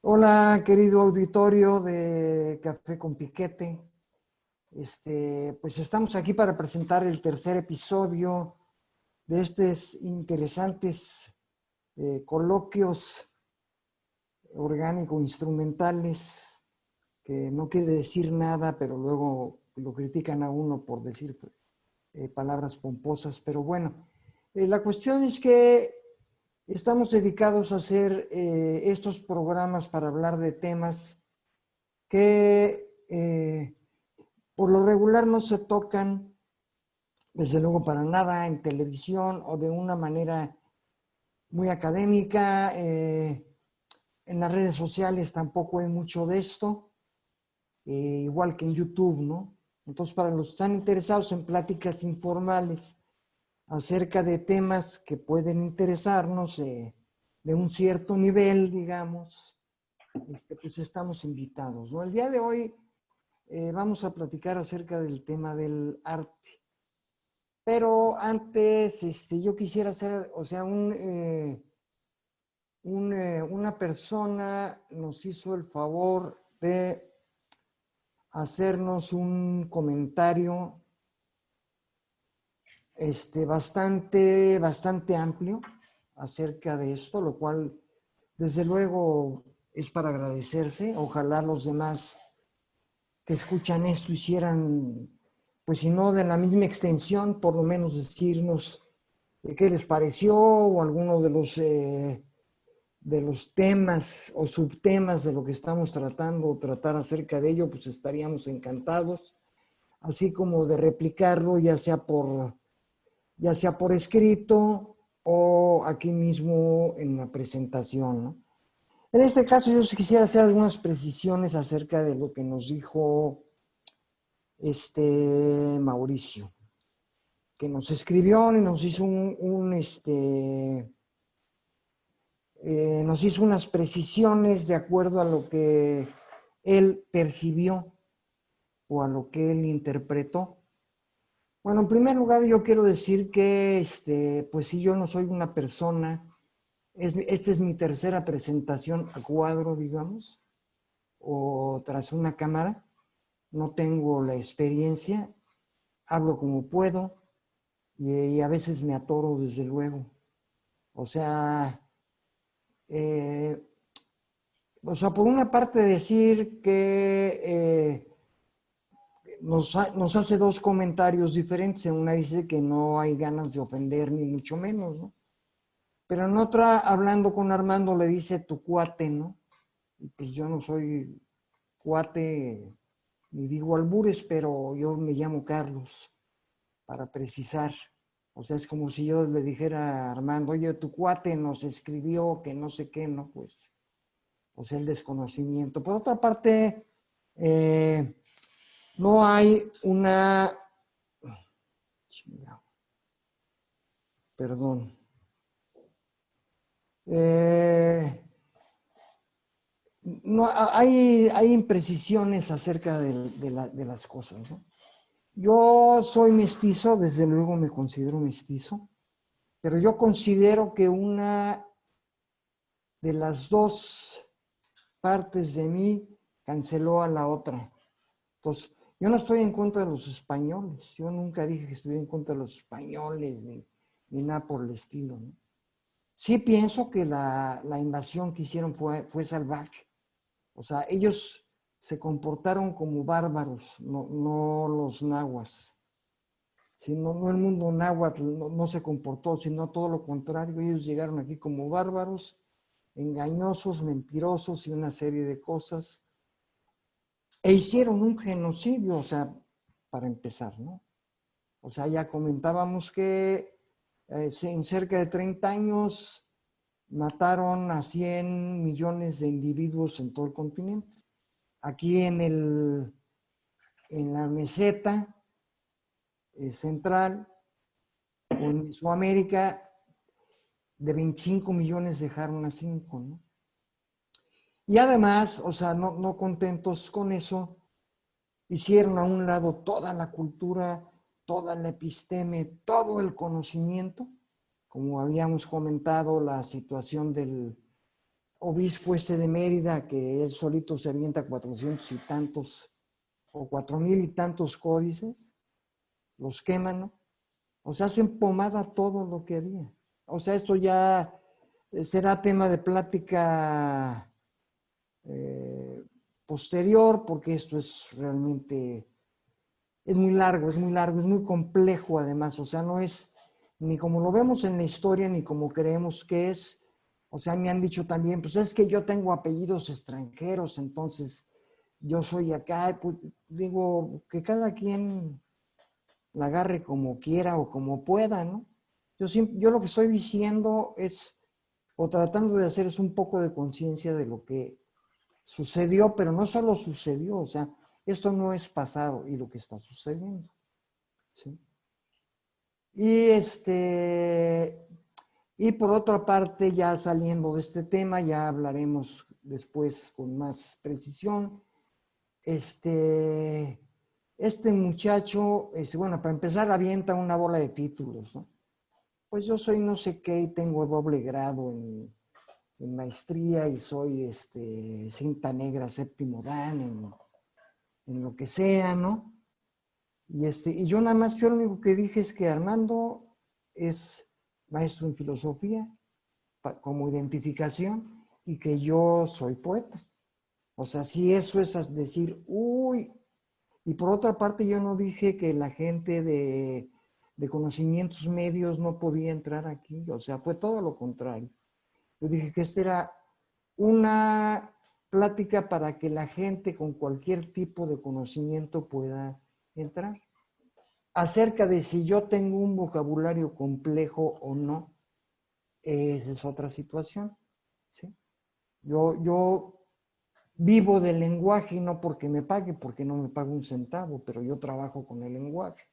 Hola, querido auditorio de Café con Piquete. Pues estamos aquí para presentar el tercer episodio de estos interesantes coloquios orgánico-instrumentales que no quiere decir nada, pero luego lo critican a uno por decir palabras pomposas. Pero bueno, la cuestión es que estamos dedicados a hacer estos programas para hablar de temas que por lo regular no se tocan, desde luego para nada, en televisión o de una manera muy académica. En las redes sociales tampoco hay mucho de esto, igual que en YouTube, ¿no? Entonces, para los que están interesados en pláticas informales acerca de temas que pueden interesarnos de un cierto nivel, digamos, pues estamos invitados, ¿no? El día de hoy vamos a platicar acerca del tema del arte. Pero antes, yo quisiera hacer, o sea, una persona nos hizo el favor de hacernos un comentario bastante amplio acerca de esto, lo cual desde luego es para agradecerse. Ojalá los demás que escuchan esto hicieran, pues si no de la misma extensión, por lo menos decirnos qué les pareció o alguno de los temas o subtemas de lo que estamos tratando o tratar acerca de ello, pues estaríamos encantados, así como de replicarlo ya sea por escrito o aquí mismo en la presentación, ¿no? En este caso yo quisiera hacer algunas precisiones acerca de lo que nos dijo Mauricio, que nos escribió y nos hizo nos hizo unas precisiones de acuerdo a lo que él percibió o a lo que él interpretó. Bueno, en primer lugar yo quiero decir que, pues si yo no soy una persona, esta es mi tercera presentación a cuadro, digamos, o tras una cámara, no tengo la experiencia, hablo como puedo y a veces me atoro desde luego. O sea, eh, por una parte decir que nos hace dos comentarios diferentes. En una dice que no hay ganas de ofender ni mucho menos, ¿no? Pero en otra, hablando con Armando, le dice tu cuate, ¿no? Y pues yo no soy cuate ni digo albures, pero yo me llamo Carlos, para precisar. O sea, es como si yo le dijera a Armando, oye, tu cuate nos escribió que no sé qué, ¿no? Pues, o sea, el desconocimiento. Por otra parte, no hay una, perdón, eh, no, hay imprecisiones acerca de las cosas, ¿no? Yo soy mestizo, desde luego me considero mestizo, pero yo considero que una de las dos partes de mí canceló a la otra. Entonces, yo no estoy en contra de los españoles, yo nunca dije que estuviera en contra de los españoles ni nada por el estilo, ¿no? Sí pienso que la invasión que hicieron fue salvaje. O sea, ellos se comportaron como bárbaros, no los nahuas. Sino, no el mundo náhuatl no se comportó, sino todo lo contrario. Ellos llegaron aquí como bárbaros, engañosos, mentirosos y una serie de cosas. E hicieron un genocidio, o sea, para empezar, ¿no? O sea, ya comentábamos que en cerca de 30 años mataron a 100 millones de individuos en todo el continente. Aquí en la meseta central o en Mesoamérica, de 25 millones dejaron a 5, ¿no? Y además, o sea, no contentos con eso, hicieron a un lado toda la cultura, toda la episteme, todo el conocimiento, como habíamos comentado, la situación obispo de Mérida, que él solito se avienta 400 y tantos, o 4000 y tantos códices, los queman, ¿no? O sea, hacen pomada todo lo que había. O sea, esto ya será tema de plática posterior, porque esto es realmente, es muy largo, es muy complejo además. O sea, no es ni como lo vemos en la historia, ni como creemos que es. O sea, me han dicho también, pues es que yo tengo apellidos extranjeros, entonces yo soy acá. Pues digo, que cada quien la agarre como quiera o como pueda, ¿no? Yo lo que estoy diciendo es, o tratando de hacer, es un poco de conciencia de lo que sucedió, pero no solo sucedió, o sea, esto no es pasado y lo que está sucediendo, ¿sí? Y y por otra parte, ya saliendo de este tema, ya hablaremos después con más precisión. Este muchacho, bueno, para empezar, avienta una bola de títulos, ¿no? Pues yo soy no sé qué y tengo doble grado en maestría y soy cinta negra séptimo dan en lo que sea, ¿no? Y yo nada más, yo lo único que dije es que Armando es maestro en filosofía como identificación y que yo soy poeta. O sea, si eso es decir, uy, y por otra parte yo no dije que la gente de conocimientos medios no podía entrar aquí, o sea, fue todo lo contrario. Yo dije que esta era una plática para que la gente con cualquier tipo de conocimiento pueda entrar. Acerca de si yo tengo un vocabulario complejo o no, esa es otra situación, ¿sí? Yo vivo del lenguaje y no porque me pague, porque no me pago un centavo, pero yo trabajo con el lenguaje.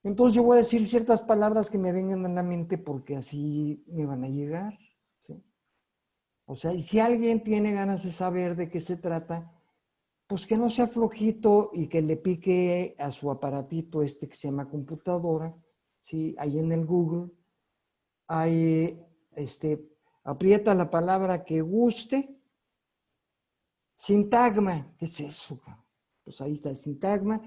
Entonces yo voy a decir ciertas palabras que me vengan a la mente porque así me van a llegar, ¿sí? O sea, y si alguien tiene ganas de saber de qué se trata, pues que no sea flojito y que le pique a su aparatito que se llama computadora, ¿sí? Ahí en el Google, ahí, aprieta la palabra que guste, sintagma, ¿qué es eso? Pues ahí está el sintagma,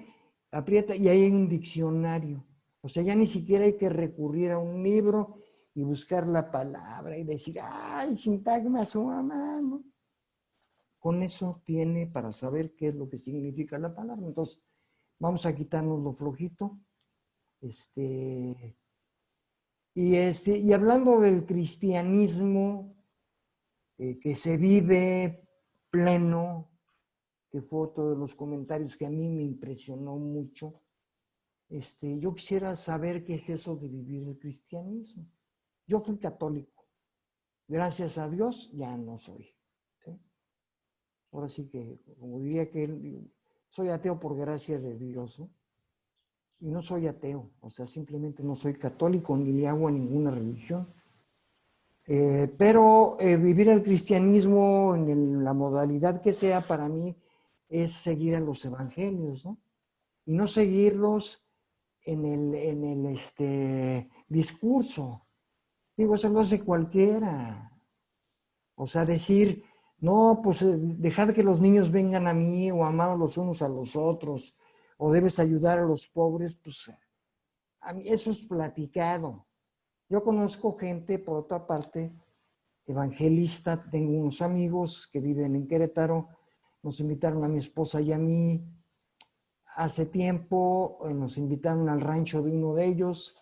aprieta y ahí hay un diccionario. O sea, ya ni siquiera hay que recurrir a un libro y buscar la palabra y decir, ay, sintagma, su mamá, ¿no? Con eso tiene para saber qué es lo que significa la palabra. Entonces, vamos a quitarnos lo flojito. Y hablando del cristianismo que se vive pleno, que fue otro de los comentarios que a mí me impresionó mucho. Yo quisiera saber qué es eso de vivir el cristianismo. Yo fui católico. Gracias a Dios ya no soy. ¿Sí? Ahora sí que, como diría que él, soy ateo por gracia de Dios, ¿no? Y no soy ateo, o sea, simplemente no soy católico ni le hago a ninguna religión. Pero vivir el cristianismo en la modalidad que sea, para mí, es seguir a los evangelios, ¿no? Y no seguirlos en el discurso. Digo, eso lo hace cualquiera. O sea, decir, no, pues dejad que los niños vengan a mí o amamos los unos a los otros o debes ayudar a los pobres, pues a mí eso es platicado. Yo conozco gente, por otra parte, evangelista, tengo unos amigos que viven en Querétaro, nos invitaron a mi esposa y a mí hace tiempo, nos invitaron al rancho de uno de ellos,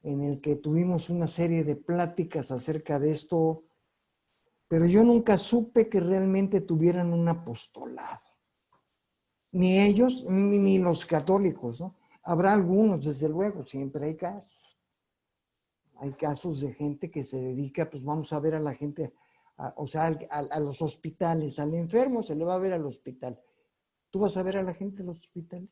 en el que tuvimos una serie de pláticas acerca de esto, pero yo nunca supe que realmente tuvieran un apostolado. Ni ellos, ni los católicos, ¿no? Habrá algunos, desde luego, siempre hay casos. Hay casos de gente que se dedica, pues vamos a ver a la gente, o sea, a los hospitales, al enfermo se le va a ver al hospital. ¿Tú vas a ver a la gente en los hospitales?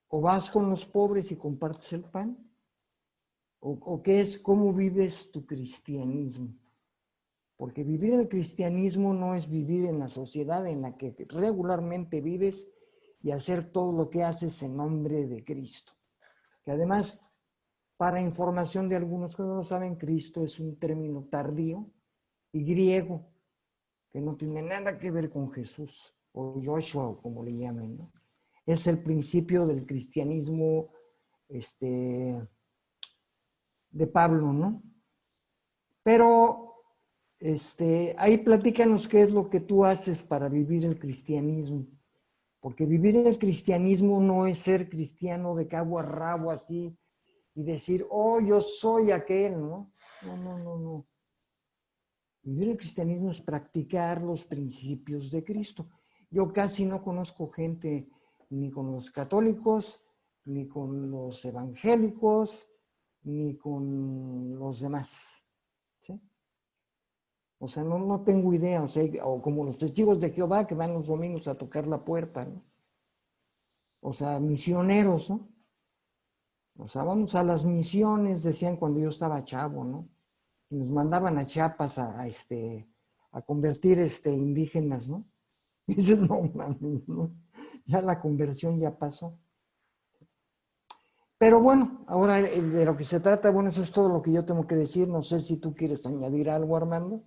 ¿O vas con los pobres y compartes el pan? ¿O qué es, cómo vives tu cristianismo? Porque vivir el cristianismo no es vivir en la sociedad en la que regularmente vives y hacer todo lo que haces en nombre de Cristo. Que además para información de algunos que no lo saben, Cristo es un término tardío y griego, que no tiene nada que ver con Jesús, o Joshua, o como le llamen, ¿no? Es el principio del cristianismo de Pablo, ¿no? Pero ahí platícanos qué es lo que tú haces para vivir el cristianismo. Porque vivir el cristianismo no es ser cristiano de cabo a rabo así y decir, oh, yo soy aquel, ¿no? No, no, no, no. Vivir el cristianismo es practicar los principios de Cristo. Yo casi no conozco gente ni con los católicos, ni con los evangélicos, ni con los demás. ¿Sí? O sea, no tengo idea. O sea, o como los testigos de Jehová que van los domingos a tocar la puerta, ¿no? O sea, misioneros, ¿no? O sea, vamos a las misiones, decían cuando yo estaba chavo, ¿no? Y nos mandaban a Chiapas a convertir indígenas, ¿no? Y dices, no mames, ¿no? Ya la conversión ya pasó. Pero bueno, ahora de lo que se trata, bueno, eso es todo lo que yo tengo que decir. No sé si tú quieres añadir algo, Armando.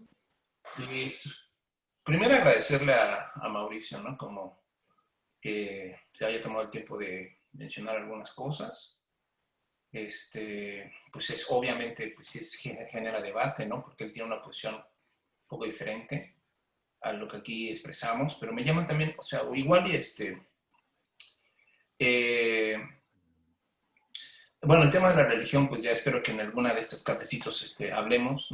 Primero agradecerle a Mauricio, ¿no? Como que se haya tomado el tiempo de mencionar algunas cosas. Pues es obviamente, pues genera debate, ¿no? Porque él tiene una posición un poco diferente a lo que aquí expresamos, pero me llaman también, o sea, igual y eh, bueno, el tema de la religión, pues ya espero que en alguna de estas cafecitos hablemos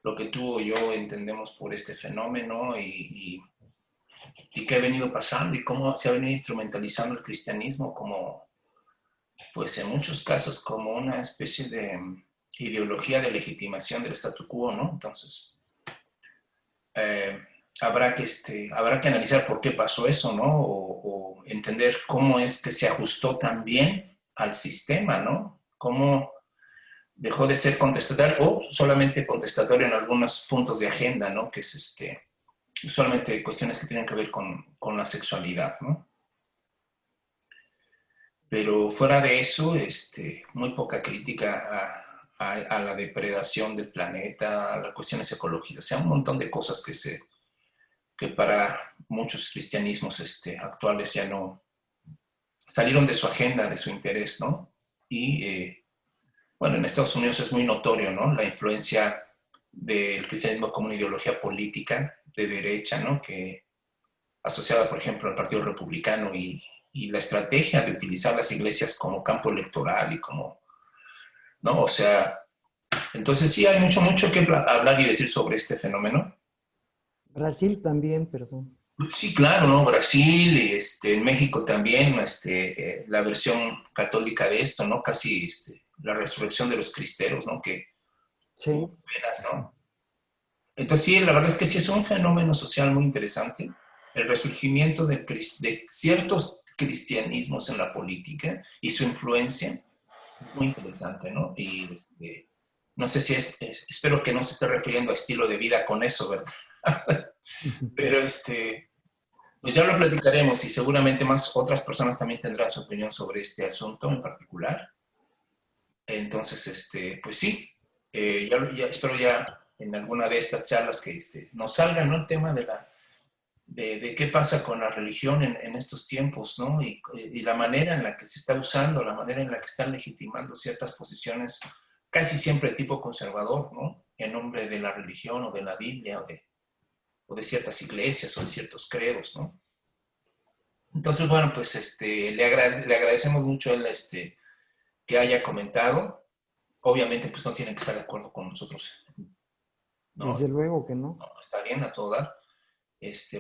lo que tú o yo entendemos por este fenómeno y qué ha venido pasando y cómo se ha venido instrumentalizando el cristianismo como, pues en muchos casos, como una especie de ideología de legitimación del statu quo, ¿no? Entonces, eh, habrá que analizar por qué pasó eso, ¿no? O entender cómo es que se ajustó también al sistema, ¿no? Cómo dejó de ser contestatario o solamente contestatario en algunos puntos de agenda, ¿no? Que es solamente cuestiones que tienen que ver con la sexualidad, ¿no? Pero fuera de eso, muy poca crítica a la depredación del planeta, a las cuestiones ecológicas, o sea, un montón de cosas que para muchos cristianismos actuales ya no salieron de su agenda, de su interés, ¿no? Y bueno, en Estados Unidos es muy notorio, ¿no? La influencia del cristianismo como una ideología política de derecha, ¿no? Que asociada, por ejemplo, al Partido Republicano y la estrategia de utilizar las iglesias como campo electoral y como, ¿no? O sea, entonces sí hay mucho que hablar y decir sobre este fenómeno. Brasil también, perdón. Sí, claro, ¿no? Brasil, en México también, la versión católica de esto, ¿no? Casi la resurrección de los cristeros, ¿no? Que hubo Sí. apenas, ¿no? Entonces sí, la verdad es que sí es un fenómeno social muy interesante, el resurgimiento de ciertos cristianismos en la política y su influencia, muy interesante, ¿no? Y no sé si espero que no se esté refiriendo a estilo de vida con eso, ¿verdad? Pero pues ya lo platicaremos y seguramente más otras personas también tendrán su opinión sobre este asunto en particular. Entonces, pues sí, ya espero ya en alguna de estas charlas que nos salga, ¿no? El tema de qué pasa con la religión en estos tiempos, ¿no? Y la manera en la que se está usando, la manera en la que están legitimando ciertas posiciones, casi siempre de tipo conservador, ¿no? En nombre de la religión o de la Biblia o de ciertas iglesias o de ciertos credos, ¿no? Entonces, bueno, pues le agradecemos mucho a él que haya comentado. Obviamente, pues no tienen que estar de acuerdo con nosotros, ¿no? Desde luego que no. No, está bien a todo dar.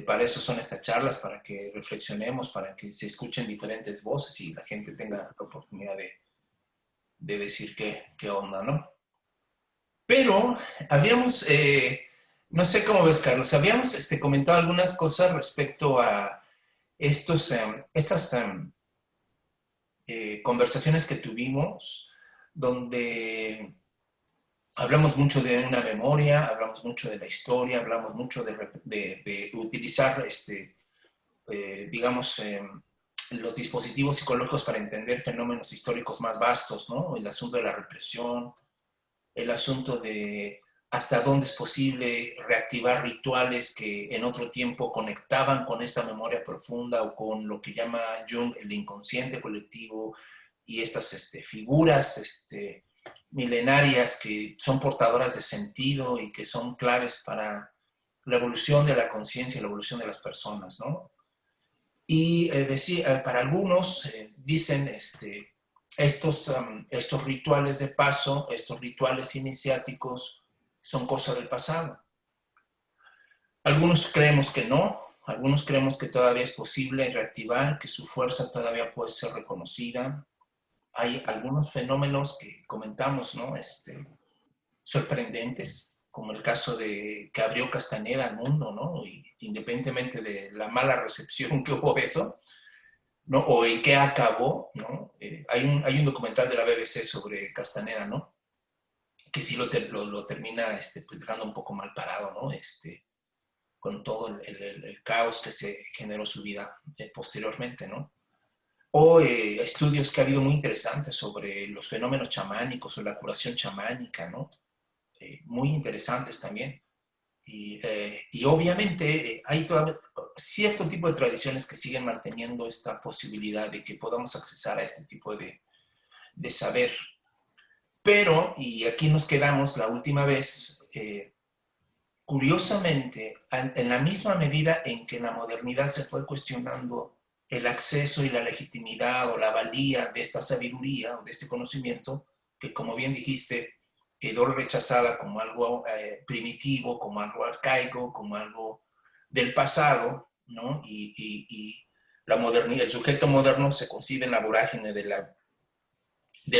Para eso son estas charlas, para que reflexionemos, para que se escuchen diferentes voces y la gente tenga la oportunidad de decir qué onda, ¿no? Pero habíamos, no sé cómo ves, Carlos, habíamos comentado algunas cosas respecto a estas conversaciones que tuvimos, donde hablamos mucho de una memoria, hablamos mucho de la historia, hablamos mucho de utilizar, digamos, los dispositivos psicológicos para entender fenómenos históricos más vastos, ¿no? El asunto de la represión, el asunto de hasta dónde es posible reactivar rituales que en otro tiempo conectaban con esta memoria profunda o con lo que llama Jung el inconsciente colectivo y estas figuras milenarias que son portadoras de sentido y que son claves para la evolución de la conciencia y la evolución de las personas, ¿no? Y para algunos dicen estos rituales de paso, estos rituales iniciáticos son cosa del pasado. Algunos creemos que no, algunos creemos que todavía es posible reactivar, que su fuerza todavía puede ser reconocida. Hay algunos fenómenos que comentamos, ¿no? Sorprendentes, como el caso de que abrió Castaneda al mundo, ¿no? Y independientemente de la mala recepción que hubo de eso, ¿no? O en qué acabó, ¿no? Hay un documental de la BBC sobre Castaneda, ¿no? Que sí lo termina pues dejando un poco mal parado, ¿no? Con todo el caos que se generó su vida posteriormente, ¿no? O estudios que ha habido muy interesantes sobre los fenómenos chamánicos o la curación chamánica, ¿no? Muy interesantes también. Y obviamente hay cierto tipo de tradiciones que siguen manteniendo esta posibilidad de que podamos accesar a este tipo de saber. Pero, y aquí nos quedamos la última vez, curiosamente, en la misma medida en que en la modernidad se fue cuestionando el acceso y la legitimidad o la valía de esta sabiduría o de este conocimiento, que como bien dijiste, quedó rechazada como algo primitivo, como algo arcaico, como algo del pasado, ¿no? Y la modernidad, el sujeto moderno se concibe en la vorágine de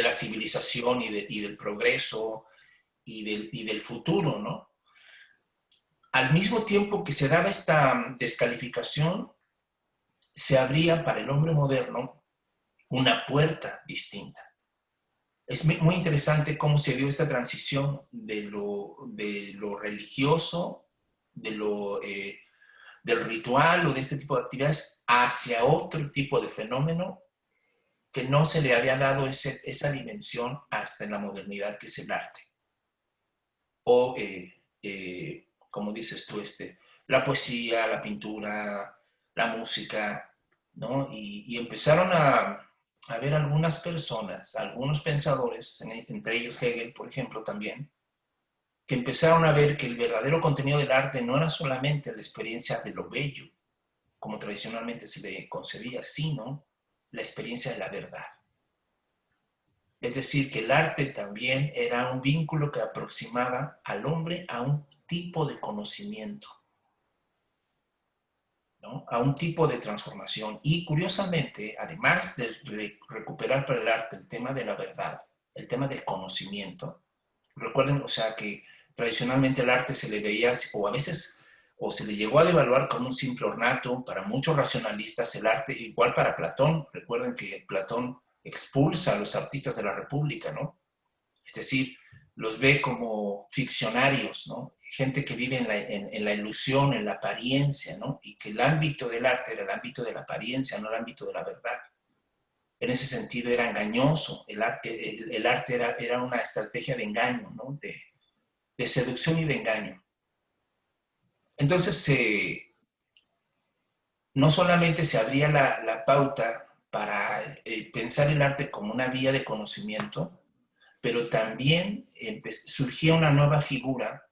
la civilización y del progreso y del futuro, ¿no? Al mismo tiempo que se daba esta descalificación, se abría para el hombre moderno una puerta distinta. Es muy interesante cómo se dio esta transición de lo religioso, del ritual o de este tipo de actividades hacia otro tipo de fenómeno que no se le había dado esa dimensión hasta en la modernidad, que es el arte. O, como dices tú, la poesía, la pintura, la música, ¿no? Y empezaron a ver algunas personas, algunos pensadores, entre ellos Hegel, por ejemplo, también, que empezaron a ver que el verdadero contenido del arte no era solamente la experiencia de lo bello, como tradicionalmente se le concebía, sino la experiencia de la verdad. Es decir, que el arte también era un vínculo que aproximaba al hombre a un tipo de conocimiento, ¿no? A un tipo de transformación. Y curiosamente, además de recuperar para el arte el tema de la verdad, el tema del conocimiento, recuerden, o sea, que tradicionalmente el arte se le veía, o a veces, o se le llegó a devaluar como un simple ornato. Para muchos racionalistas el arte, igual para Platón, recuerden que Platón expulsa a los artistas de la República, ¿no? Es decir, los ve como ficcionarios, ¿no? Gente que vive en la ilusión, en la apariencia, ¿no? Y que el ámbito del arte era el ámbito de la apariencia, no el ámbito de la verdad. En ese sentido era engañoso, el arte era una estrategia de engaño, ¿no? De seducción y de engaño. Entonces, no solamente se abría la pauta para pensar el arte como una vía de conocimiento, pero también surgía una nueva figura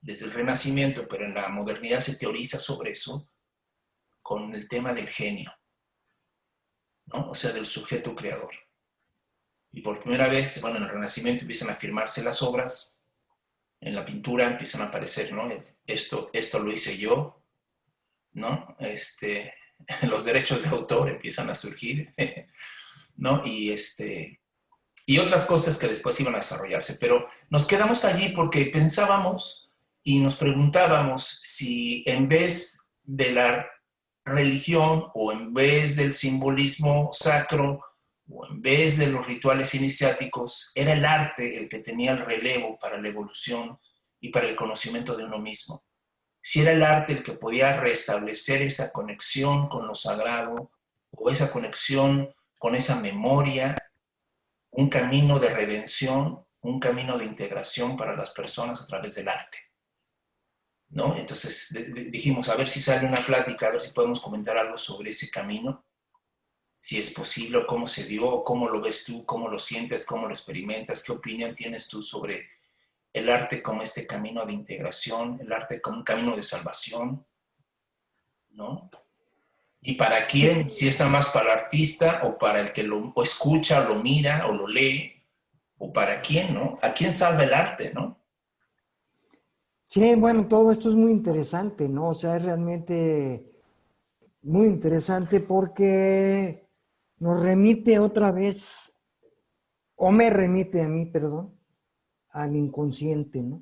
desde el Renacimiento, pero en la modernidad se teoriza sobre eso, con el tema del genio, ¿no? O sea, del sujeto creador. Y por primera vez, bueno, en el Renacimiento empiezan a firmarse las obras, en la pintura empiezan a aparecer, ¿no? Esto lo hice yo, ¿no? Los derechos de autor empiezan a surgir, ¿no? Y otras cosas que después iban a desarrollarse. Pero nos quedamos allí porque pensábamos y nos preguntábamos si en vez de la religión o en vez del simbolismo sacro o en vez de los rituales iniciáticos, era el arte el que tenía el relevo para la evolución y para el conocimiento de uno mismo. Si era el arte el que podía restablecer esa conexión con lo sagrado o esa conexión con esa memoria, un camino de redención, un camino de integración para las personas a través del arte, ¿no? Entonces dijimos, a ver si sale una plática, a ver si podemos comentar algo sobre ese camino, si es posible, cómo se dio, cómo lo ves tú, cómo lo sientes, cómo lo experimentas, qué opinión tienes tú sobre el arte como este camino de integración, el arte como un camino de salvación, ¿no? ¿Y para quién? Si está más para el artista o para el que lo o escucha, lo mira o lo lee, o para quién, ¿no? ¿A quién salva el arte, no? Sí, bueno, todo esto es muy interesante, ¿no? O sea, es realmente muy interesante porque nos remite otra vez, o me remite a mí, perdón, al inconsciente, ¿no?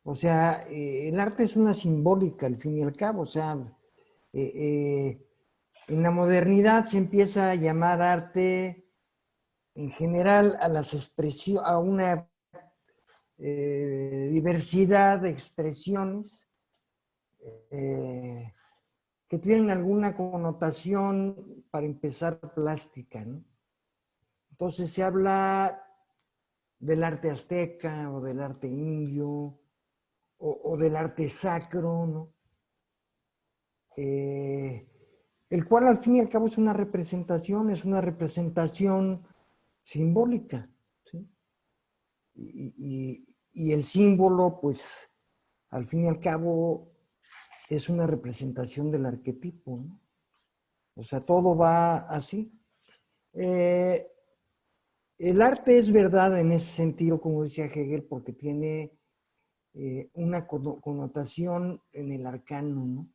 O sea, el arte es una simbólica al fin y al cabo, o sea, eh, eh, en la modernidad se empieza a llamar arte en general a las expresiones, a una diversidad de expresiones eh, que tienen alguna connotación, para empezar, plástica, ¿no? Entonces se habla del arte azteca o del arte indio o del arte sacro, ¿no? El cual al fin y al cabo es una representación simbólica, ¿sí? Y el símbolo, pues, al fin y al cabo, es una representación del arquetipo, ¿no? O sea, todo va así. Eh, el arte es verdad en ese sentido, como decía Hegel, porque tiene una connotación en el arcano, ¿no?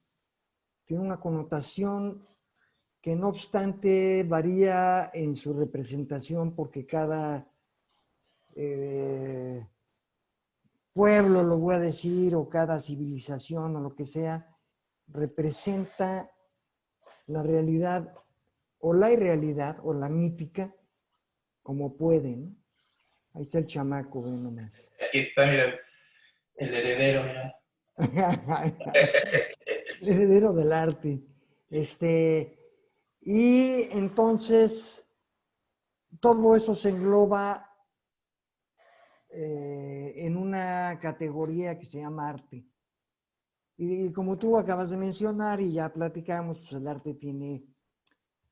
Tiene una connotación que no obstante varía en su representación porque cada eh, pueblo, lo voy a decir, o cada civilización o lo que sea, representa la realidad o la irrealidad o la mítica como puede, ¿no? Ahí está el chamaco, ve nomás. Aquí está, mira, el heredero, mira. El heredero del arte. Y entonces todo eso se engloba en una categoría que se llama arte. Y como tú acabas de mencionar y ya platicamos, pues el arte tiene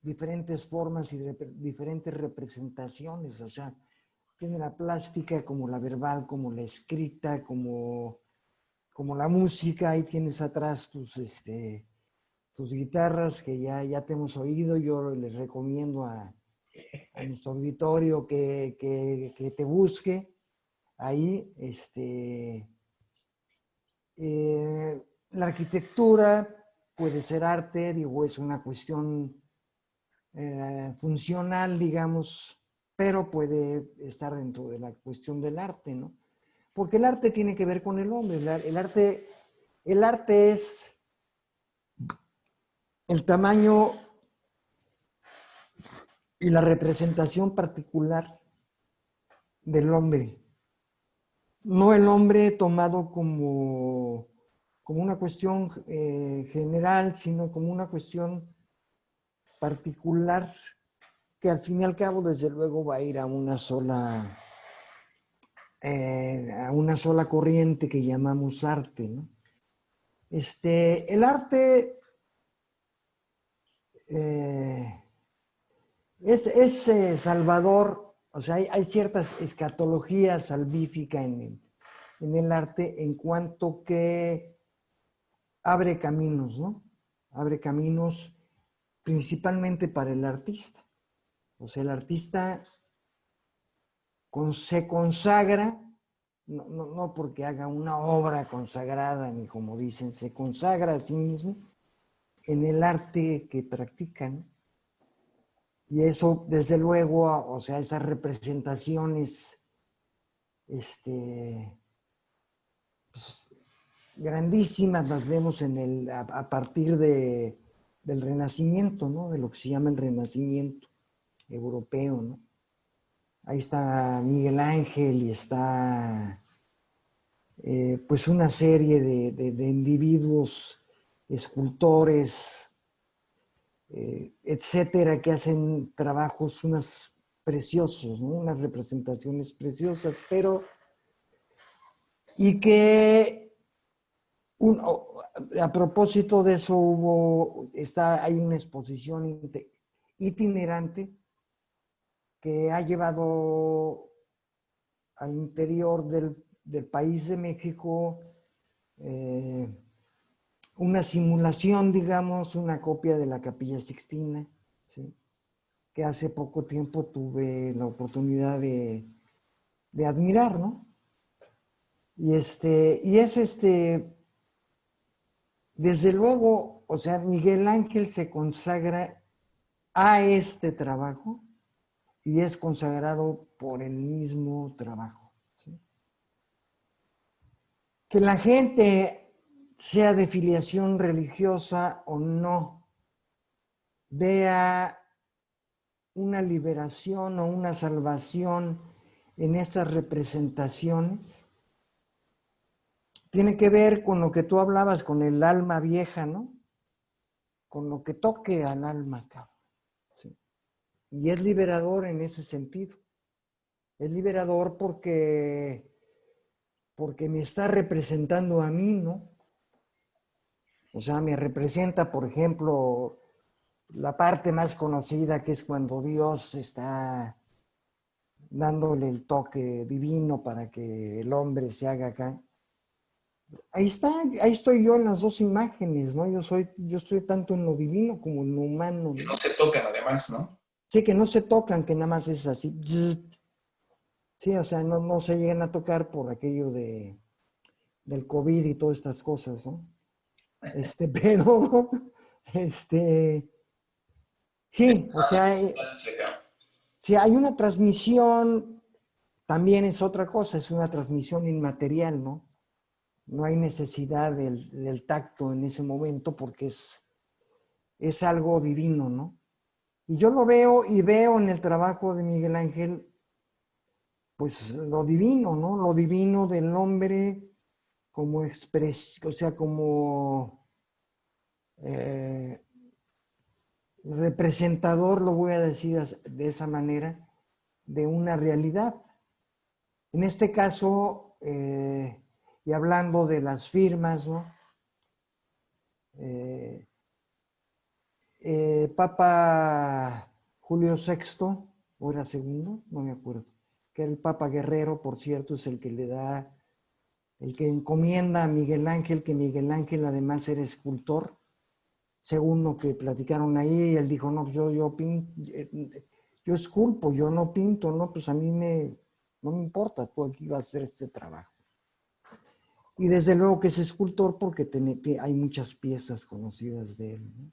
diferentes formas y diferentes representaciones, o sea, tiene la plástica como la verbal, como la escrita, como la música. Ahí tienes atrás tus guitarras que ya te hemos oído. Yo les recomiendo a nuestro auditorio que te busque ahí. La arquitectura puede ser arte, digo, es una cuestión funcional, digamos, pero puede estar dentro de la cuestión del arte, ¿no? Porque el arte tiene que ver con el hombre. El arte es el tamaño y la representación particular del hombre. No el hombre tomado como una cuestión general, sino como una cuestión particular que al fin y al cabo, desde luego, va a ir a una sola corriente que llamamos arte, ¿no? El arte es salvador, o sea, hay ciertas escatologías salvífica en el arte en cuanto que abre caminos, ¿no? Abre caminos principalmente para el artista. O sea, el artista se consagra, no porque haga una obra consagrada, ni como dicen, se consagra a sí mismo en el arte que practican. Y eso, desde luego, o sea, esas representaciones pues, grandísimas las vemos a partir del Renacimiento, ¿no? De lo que se llama el Renacimiento europeo, ¿no? Ahí está Miguel Ángel y está pues una serie de individuos, escultores, etcétera, que hacen trabajos unas preciosos, ¿no? Unas representaciones preciosas, pero y que a propósito de eso hay una exposición itinerante que ha llevado al interior del país de México una simulación, digamos, una copia de la Capilla Sixtina, ¿sí? Que hace poco tiempo tuve la oportunidad de admirar, ¿no? Y desde luego, o sea, Miguel Ángel se consagra a este trabajo y es consagrado por el mismo trabajo, ¿sí? Que la gente, sea de filiación religiosa o no, vea una liberación o una salvación en estas representaciones, tiene que ver con lo que tú hablabas, con el alma vieja, ¿no? Con lo que toque al alma, cabrón. ¿Sí? Y es liberador en ese sentido. Es liberador porque me está representando a mí, ¿no? O sea, me representa, por ejemplo, la parte más conocida, que es cuando Dios está dándole el toque divino para que el hombre se haga acá. Ahí está, ahí estoy yo en las dos imágenes, ¿no? Yo estoy tanto en lo divino como en lo humano, Que ¿no? no se tocan además, ¿no? Sí, que no se tocan, que nada más es así. Sí, o sea, no se llegan a tocar por aquello del COVID y todas estas cosas, ¿no? Pero, este, sí, o sea, si hay una transmisión, también es otra cosa, es una transmisión inmaterial, ¿no? No hay necesidad del tacto en ese momento porque es algo divino, ¿no? Y yo lo veo y veo en el trabajo de Miguel Ángel, pues lo divino, ¿no? Lo divino del hombre como o sea, como eh, representador, lo voy a decir de esa manera, de una realidad. En este caso, y hablando de las firmas, ¿no? Eh, Papa Julio VI, o era segundo, no me acuerdo, que era el Papa Guerrero, por cierto, es el que le da, el que encomienda a Miguel Ángel, que Miguel Ángel además era escultor, según lo que platicaron ahí, y él dijo, no, yo esculpo, yo no pinto, no, pues a mí no me importa, tú aquí vas a hacer este trabajo. Y desde luego que es escultor porque hay muchas piezas conocidas de él, ¿no?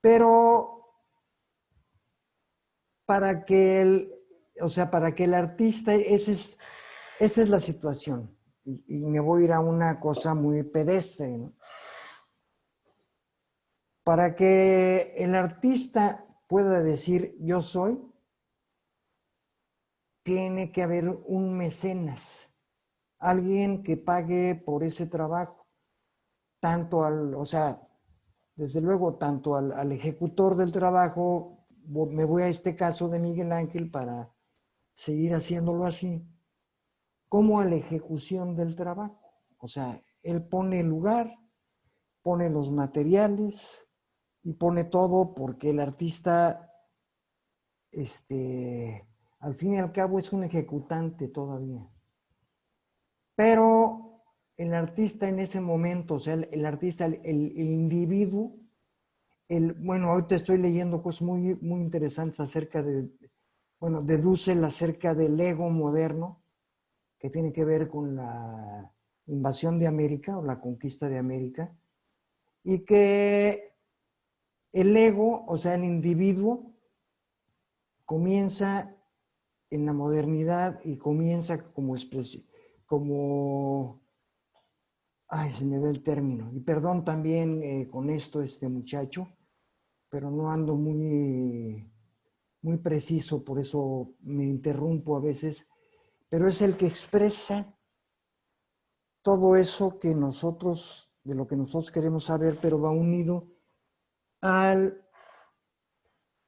Pero para que el artista, esa es la situación. Y me voy a ir a una cosa muy pedestre, ¿no? Para que el artista pueda decir yo soy, tiene que haber un mecenas, alguien que pague por ese trabajo, o sea, desde luego, tanto al ejecutor del trabajo, me voy a este caso de Miguel Ángel para seguir haciéndolo así, como a la ejecución del trabajo. O sea, él pone el lugar, pone los materiales y pone todo porque el artista, al fin y al cabo es un ejecutante todavía. Pero el artista en ese momento, o sea, el artista, el individuo, bueno, hoy te estoy leyendo cosas muy, muy interesantes acerca de Dussel acerca del ego moderno, que tiene que ver con la invasión de América o la conquista de América, y que el ego, o sea, el individuo, comienza en la modernidad y comienza como expresión, ay, se me ve el término, y perdón también con esto muchacho, pero no ando muy preciso, por eso me interrumpo a veces, pero es el que expresa todo eso de lo que nosotros queremos saber, pero va unido al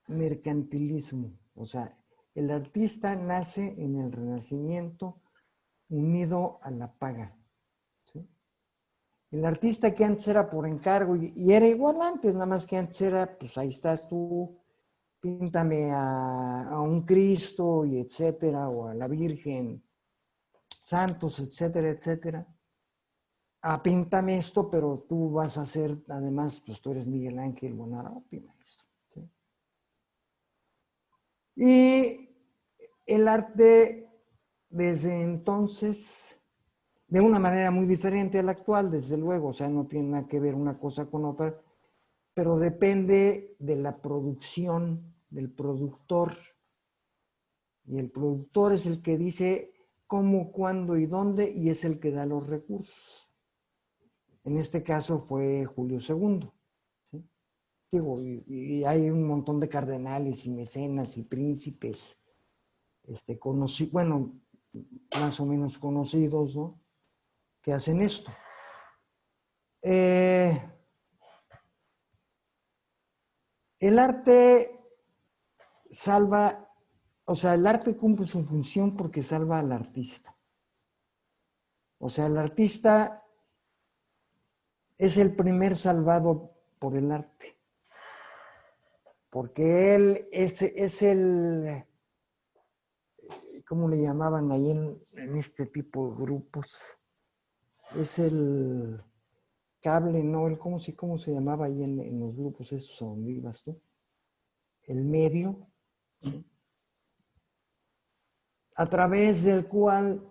mercantilismo. O sea, el artista nace en el Renacimiento unido a la paga. ¿Sí? El artista que antes era por encargo, y era igual antes, nada más que antes era, pues ahí estás tú, píntame a un Cristo y etcétera, o a la Virgen, santos, etcétera, etcétera. Píntame esto, pero tú vas a ser, además, pues tú eres Miguel Ángel Buonarroti, maestro. ¿Sí? Y el arte, desde entonces, de una manera muy diferente a la actual, desde luego, o sea, no tiene nada que ver una cosa con otra, pero depende de la producción, del productor. Y el productor es el que dice cómo, cuándo y dónde, y es el que da los recursos. En este caso fue Julio II. ¿Sí? Digo, y hay un montón de cardenales y mecenas y príncipes, bueno, más o menos conocidos, ¿no? Que hacen esto. El arte salva, o sea, el arte cumple su función porque salva al artista. O sea, el artista es el primer salvado por el arte. Porque él es el, ¿cómo le llamaban ahí en este tipo de grupos? Es el cable, ¿no? ¿Cómo se llamaba ahí en los grupos esos a donde ibas tú? El medio, ¿sí? A través del cual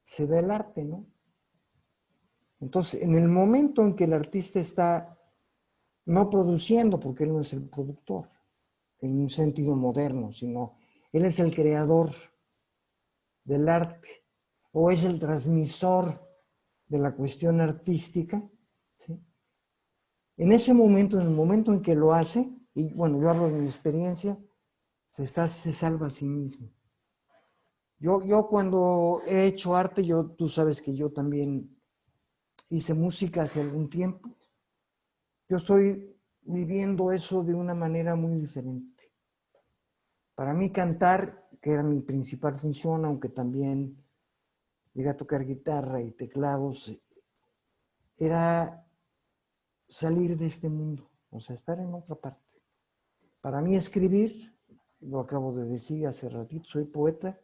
se da el arte, ¿no? Entonces, en el momento en que el artista está no produciendo, porque él no es el productor, en un sentido moderno, sino él es el creador del arte, o es el transmisor de la cuestión artística, ¿sí? En ese momento, en el momento en que lo hace, y bueno, yo hablo de mi experiencia, se salva a sí mismo. Yo cuando he hecho arte, tú sabes que yo también hice música hace algún tiempo, yo estoy viviendo eso de una manera muy diferente. Para mí cantar, que era mi principal función, aunque también llegué a tocar guitarra y teclados, era salir de este mundo, o sea, estar en otra parte. Para mí escribir, lo acabo de decir hace ratito, soy poeta,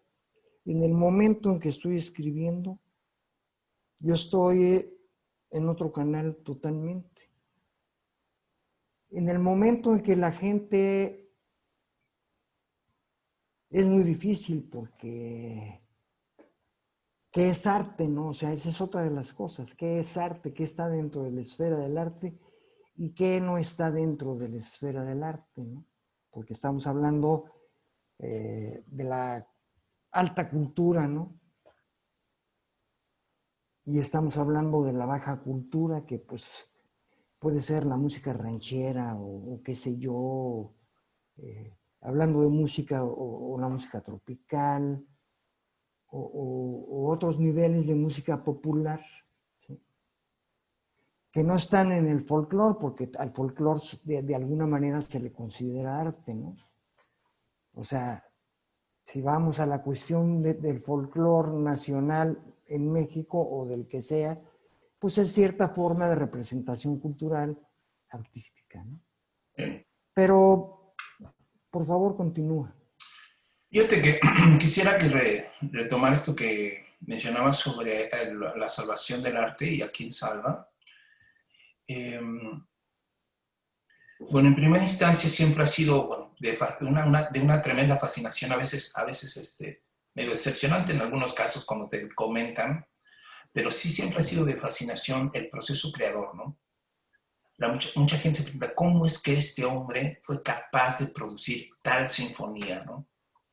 y en el momento en que estoy escribiendo, yo estoy en otro canal totalmente. En el momento en que la gente, es muy difícil porque ¿qué es arte, no? O sea, esa es otra de las cosas. ¿Qué es arte? ¿Qué está dentro de la esfera del arte? ¿Y qué no está dentro de la esfera del arte, no? Porque estamos hablando de la alta cultura, ¿no? Y estamos hablando de la baja cultura, que pues puede ser la música ranchera o qué sé yo, hablando de música o la música tropical o otros niveles de música popular, ¿sí? Que no están en el folclore, porque al folclore de alguna manera se le considera arte, ¿no? O sea, si vamos a la cuestión del folclore nacional en México o del que sea, pues es cierta forma de representación cultural artística, ¿no? Pero, por favor, continúa. Fíjate que quisiera que retomar esto que mencionabas sobre la salvación del arte y a quién salva. Eh, bueno, en primera instancia siempre ha sido bueno, de una tremenda fascinación, a veces medio decepcionante en algunos casos, como te comentan, pero sí siempre ha sido de fascinación el proceso creador, ¿no? Mucha gente se pregunta, ¿cómo es que este hombre fue capaz de producir tal sinfonía, ¿no?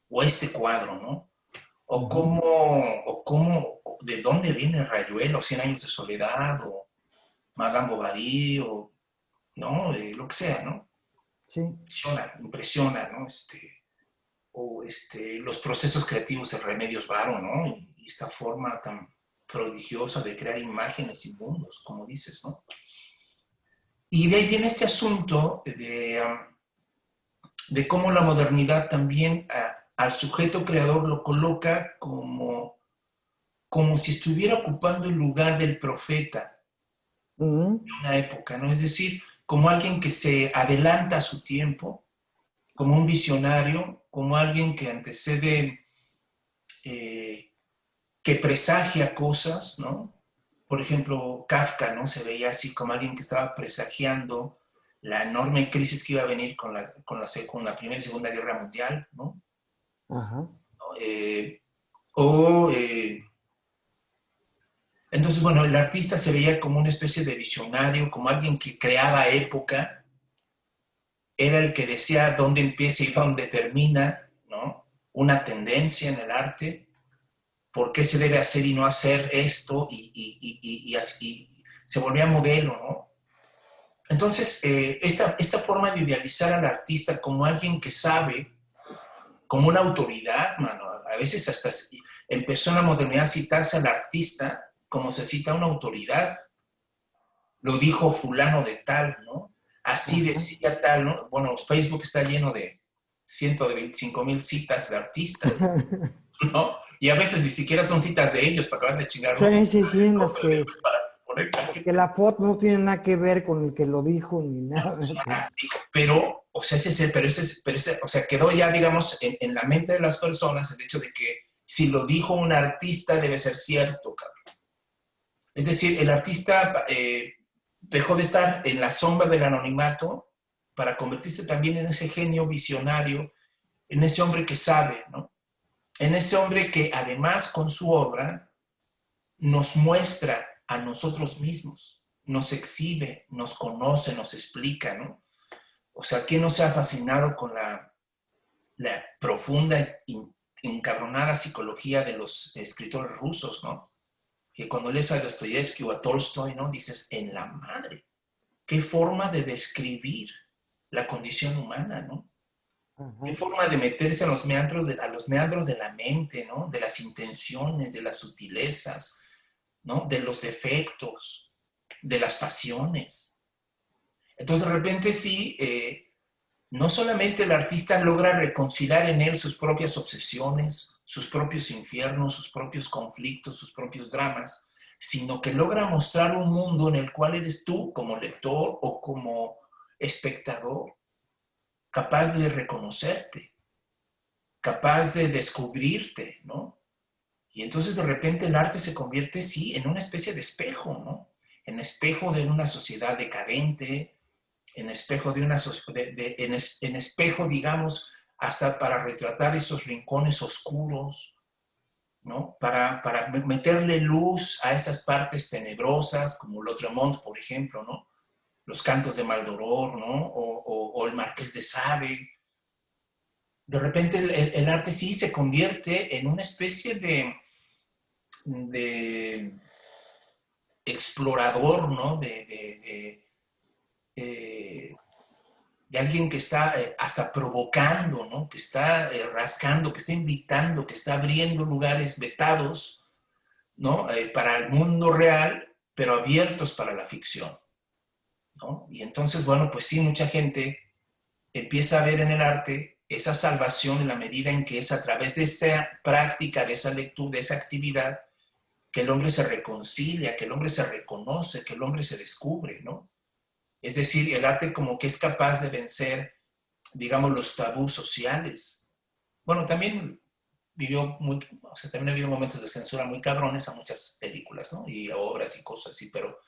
O este cuadro, ¿no? De dónde viene Rayuela, o Cien años de soledad, o Madame Bovary, o, ¿no? Lo que sea, ¿no? Sí. Impresiona, ¿no? Los procesos creativos de Remedios Varo, ¿no? Y esta forma tan prodigiosa de crear imágenes y mundos, como dices, ¿no? Y de ahí viene este asunto de cómo la modernidad también al sujeto creador lo coloca como si estuviera ocupando el lugar del profeta de una época, ¿no? Es decir, como alguien que se adelanta a su tiempo, como un visionario, como alguien que antecede, que presagia cosas, ¿no? Por ejemplo, Kafka, ¿no? Se veía así como alguien que estaba presagiando la enorme crisis que iba a venir con la Primera y Segunda Guerra Mundial, ¿no? Ajá. Eh, o Entonces, bueno, el artista se veía como una especie de visionario, como alguien que creaba época, era el que decía dónde empieza y dónde termina, ¿no? Una tendencia en el arte, por qué se debe hacer y no hacer esto, y se volvía modelo, ¿no? Entonces, esta forma de idealizar al artista como alguien que sabe, como una autoridad, mano, a veces hasta empezó en la modernidad a citarse al artista como se cita a una autoridad. Lo dijo fulano de tal, ¿no? Así Ajá. decía tal, ¿no? Bueno, Facebook está lleno de 125,000 citas de artistas, ¿no? Y a veces ni siquiera son citas de ellos para acabar de chingar, ¿no? Sí, sí, sí, en No, pero para poner las que la foto no tiene nada que ver con el que lo dijo ni nada. Sí. pero, o sea, o sea, quedó ya, digamos, en la mente de las personas el hecho de que si lo dijo un artista debe ser cierto, cabrón. Es decir, el artista dejó de estar en la sombra del anonimato para convertirse también en ese genio visionario, en ese hombre que sabe, ¿no? En ese hombre que además con su obra nos muestra a nosotros mismos, nos exhibe, nos conoce, nos explica, ¿no? O sea, ¿quién no se ha fascinado con la profunda, encabronada psicología de los escritores rusos, ¿no? Que cuando lees a Dostoyevsky o a Tolstoy, ¿no? Dices, en la madre, qué forma de describir la condición humana, ¿no? Ajá. Qué forma de meterse a los meandros de la mente, ¿no? De las intenciones, de las sutilezas, ¿no? De los defectos, de las pasiones. Entonces, de repente sí, no solamente el artista logra reconciliar en él sus propias obsesiones, sus propios infiernos, sus propios conflictos, sus propios dramas, sino que logra mostrar un mundo en el cual eres tú como lector o como espectador capaz de reconocerte, capaz de descubrirte, ¿no? Y entonces de repente el arte se convierte, sí, en una especie de espejo, ¿no? En espejo de una sociedad decadente, en espejo de una en espejo, digamos, hasta para retratar esos rincones oscuros, ¿no? Para meterle luz a esas partes tenebrosas, como Lautréamont, por ejemplo, ¿no? Los cantos de Maldoror, ¿no? O el Marqués de Sade. De repente el arte sí se convierte en una especie de explorador, ¿no? De alguien que está hasta provocando, ¿no? Que está rascando, que está invitando, que está abriendo lugares vetados, ¿no? Para el mundo real, pero abiertos para la ficción, ¿no? Y entonces, bueno, pues sí, mucha gente empieza a ver en el arte esa salvación en la medida en que es a través de esa práctica, de esa lectura, de esa actividad, que el hombre se reconcilia, que el hombre se reconoce, que el hombre se descubre, ¿no? Es decir, el arte como que es capaz de vencer, digamos, los tabús sociales. Bueno, también o sea, también ha habido momentos de censura muy cabrones a muchas películas, ¿no? Y a obras y cosas así, pero,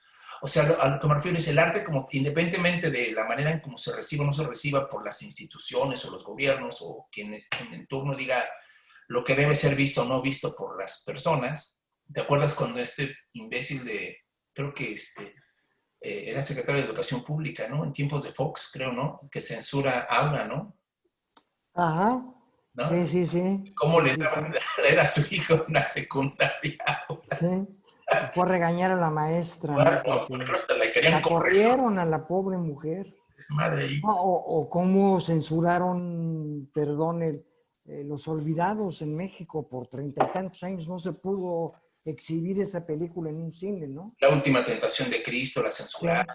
o sea, a lo que me refiero es el arte como, independientemente de la manera en cómo se reciba o no se reciba por las instituciones o los gobiernos o quienes en turno diga lo que debe ser visto o no visto por las personas. ¿Te acuerdas cuando este imbécil creo que era secretario de Educación Pública, ¿no? En tiempos de Fox, creo, ¿no? Que censura Aula, ¿no? Ajá. ¿No? Sí, sí, sí. ¿Cómo Sí, le sí, daban sí. a leer a su hijo en una secundaria? Sí. Y fue a regañar a la maestra, ¿no? ¿No? Porque Creo que la querían la correr. corrieron a la pobre mujer. Es madre ahí. No, o cómo censuraron, perdón, Los Olvidados en México por 30 y tantos años. No se pudo exhibir esa película en un cine, ¿no? La última tentación de Cristo, la censuraron.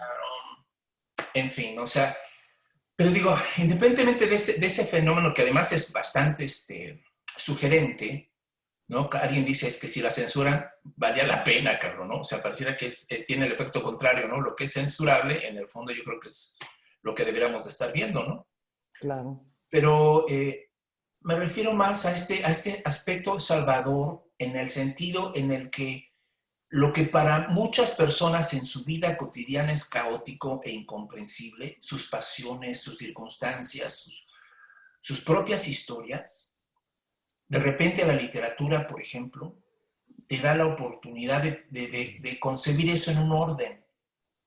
Sí. En fin, o sea, pero digo, independientemente de ese fenómeno que además es bastante sugerente, ¿no? Alguien dice, es que si la censuran, valía la pena, cabrón, ¿no? O sea, pareciera que tiene el efecto contrario, ¿no? Lo que es censurable, en el fondo yo creo que es lo que deberíamos de estar viendo, ¿no? Claro. Pero me refiero más a este aspecto salvador en el sentido en el que lo que para muchas personas en su vida cotidiana es caótico e incomprensible, sus pasiones, sus circunstancias, sus propias historias, de repente la literatura, por ejemplo, te da la oportunidad de concebir eso en un orden,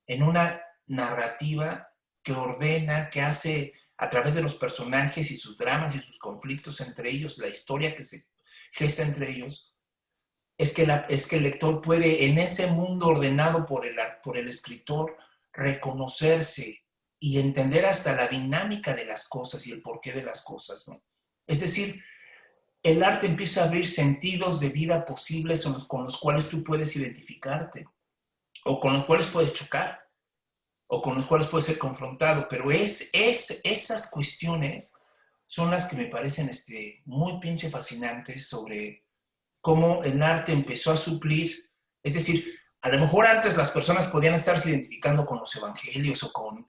en una narrativa que ordena, que hace a través de los personajes y sus dramas y sus conflictos entre ellos, la historia que se gesta entre ellos, es que el lector puede, en ese mundo ordenado por el escritor, reconocerse y entender hasta la dinámica de las cosas y el porqué de las cosas, ¿no? Es decir, el arte empieza a abrir sentidos de vida posibles con los cuales tú puedes identificarte, o con los cuales puedes chocar, o con los cuales puedes ser confrontado, pero esas cuestiones son las que me parecen muy pinche fascinantes sobre cómo el arte empezó a suplir, es decir, a lo mejor antes las personas podían estarse identificando con los evangelios o con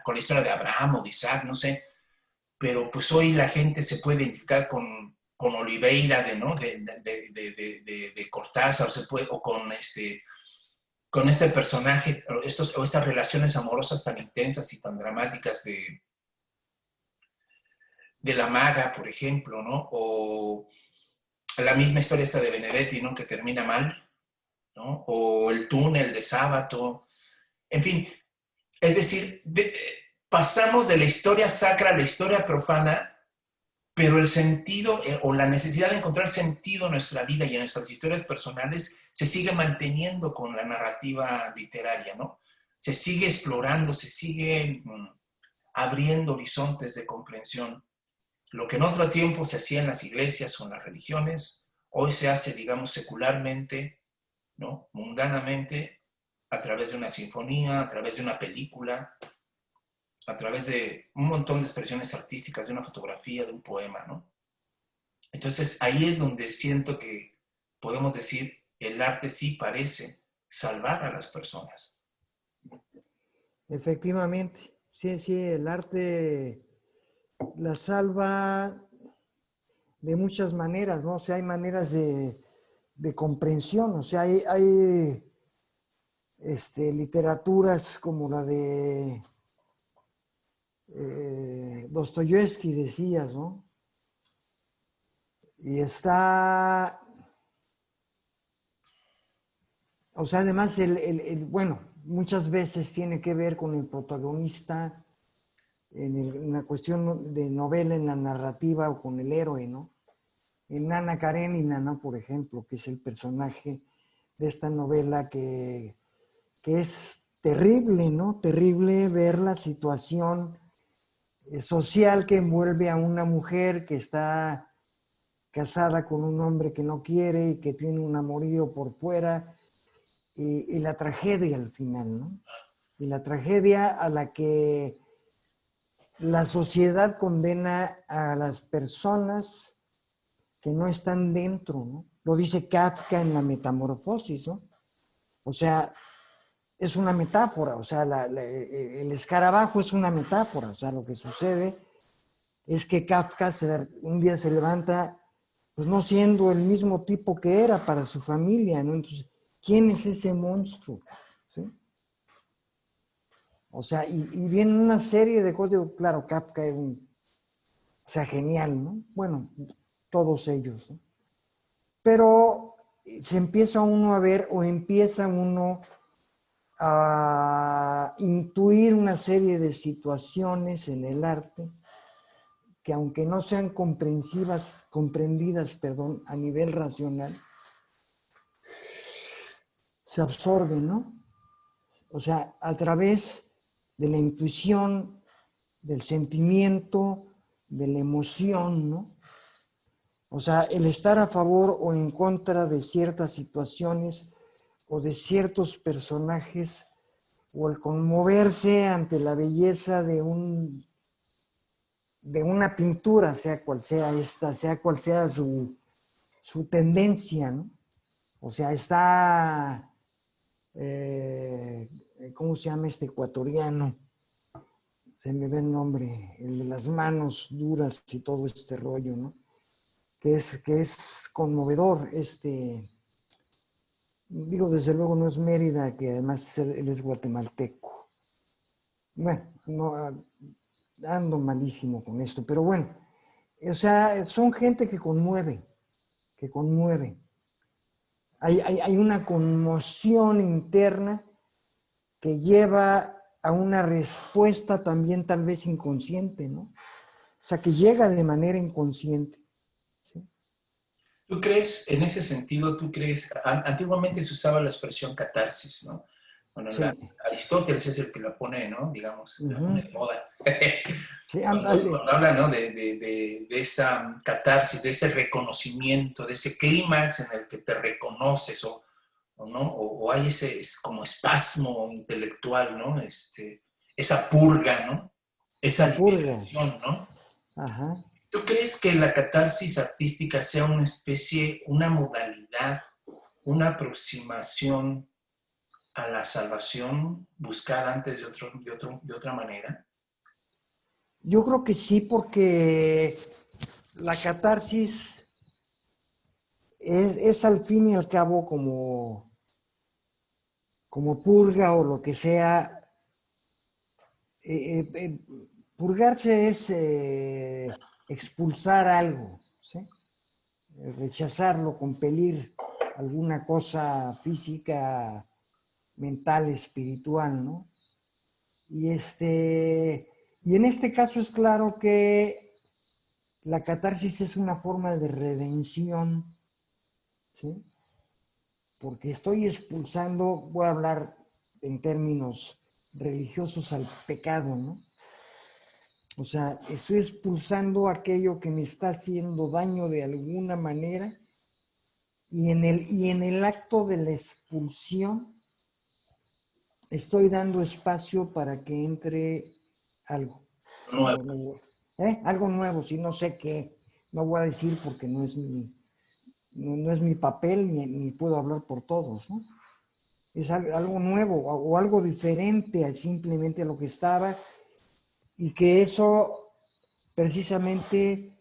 con la historia de Abraham o de Isaac, no sé, pero pues hoy la gente se puede identificar con Oliveira ¿no? de Cortázar, o con este personaje, o estas relaciones amorosas tan intensas y tan dramáticas de la maga, por ejemplo, ¿no? O la misma historia esta de Benedetti, ¿no? Que termina mal, ¿no? O el túnel de Sábato, en fin, es decir, pasamos de la historia sacra a la historia profana, pero el sentido o la necesidad de encontrar sentido en nuestra vida y en nuestras historias personales se sigue manteniendo con la narrativa literaria, ¿no? Se sigue explorando, se sigue abriendo horizontes de comprensión. Lo que en otro tiempo se hacía en las iglesias o en las religiones, hoy se hace, digamos, secularmente, ¿no? Mundanamente, a través de una sinfonía, a través de una película, a través de un montón de expresiones artísticas, de una fotografía, de un poema, ¿no? Entonces ahí es donde siento que podemos decir, el arte sí parece salvar a las personas. Efectivamente. Sí, sí, el arte la salva de muchas maneras, ¿no? O sea, hay maneras de comprensión, o sea, hay literaturas como la de Dostoyevsky, decías, ¿no? Y está, o sea, además, bueno, muchas veces tiene que ver con el protagonista en la cuestión de novela, en la narrativa o con el héroe, ¿no? En Ana Karenina, ¿no? Por ejemplo, que es el personaje de esta novela que es terrible, ¿no? Terrible ver la situación social que envuelve a una mujer que está casada con un hombre que no quiere y que tiene un amorío por fuera, y la tragedia al final, ¿no? Y la tragedia a la que la sociedad condena a las personas que no están dentro, ¿no? Lo dice Kafka en La Metamorfosis, ¿no? O sea, es una metáfora, o sea, el escarabajo es una metáfora, o sea, lo que sucede es que Kafka un día se levanta, pues no siendo el mismo tipo que era para su familia, ¿no? Entonces, ¿quién es ese monstruo? ¿Sí? O sea, y viene una serie de cosas, claro, Kafka es o sea, genial, ¿no? Bueno, todos ellos, ¿no? Pero se empieza uno a ver o empieza uno a intuir una serie de situaciones en el arte que aunque no sean comprendidas, perdón, a nivel racional, se absorben, ¿no? O sea, a través de la intuición, del sentimiento, de la emoción, ¿no? O sea, el estar a favor o en contra de ciertas situaciones o de ciertos personajes o el conmoverse ante la belleza de una pintura, sea cual sea esta, sea cual sea su tendencia, ¿no? O sea, está, ¿cómo se llama este ecuatoriano? Se me ve el nombre, el de las manos duras y todo este rollo, ¿no? Que es conmovedor, digo, desde luego no es Mérida, que además él es guatemalteco. Bueno, no, ando malísimo con esto, pero bueno, o sea, son gente que conmueve. Hay una conmoción interna que lleva a una respuesta también tal vez inconsciente, ¿no? O sea, que llega de manera inconsciente. ¿Sí? ¿Tú crees, en ese sentido, tú crees, antiguamente se usaba la expresión catarsis, ¿no? Bueno, Sí. Aristóteles es el que la pone, ¿no? Digamos, la pone Uh-huh. de moda. Sí, Cuando ándale. habla, ¿no? De esa catarsis, de ese reconocimiento, de ese clímax en el que te reconoces o no, o hay ese como espasmo intelectual, ¿no? Esa purga, ¿no? Esa Esa purga. liberación, ¿no? Ajá. ¿Tú crees que la catarsis artística sea una especie, una modalidad, una aproximación a la salvación buscada antes de otra manera? Yo creo que sí, porque la catarsis es al fin y al cabo como purga o lo que sea. eh, eh, eh, Purgarse es expulsar algo, ¿sí? Rechazarlo, compelir alguna cosa física, mental, espiritual, ¿no? Y en este caso es claro que la catarsis es una forma de redención, ¿sí? Porque estoy expulsando, voy a hablar en términos religiosos, al pecado, ¿no? O sea, estoy expulsando aquello que me está haciendo daño de alguna manera y en el acto de la expulsión estoy dando espacio para que entre algo. Sí, Nuevo. algo nuevo, si no sé qué, no voy a decir porque no es mi papel ni puedo hablar por todos, ¿no? Es algo nuevo o algo diferente a simplemente lo que estaba y que eso precisamente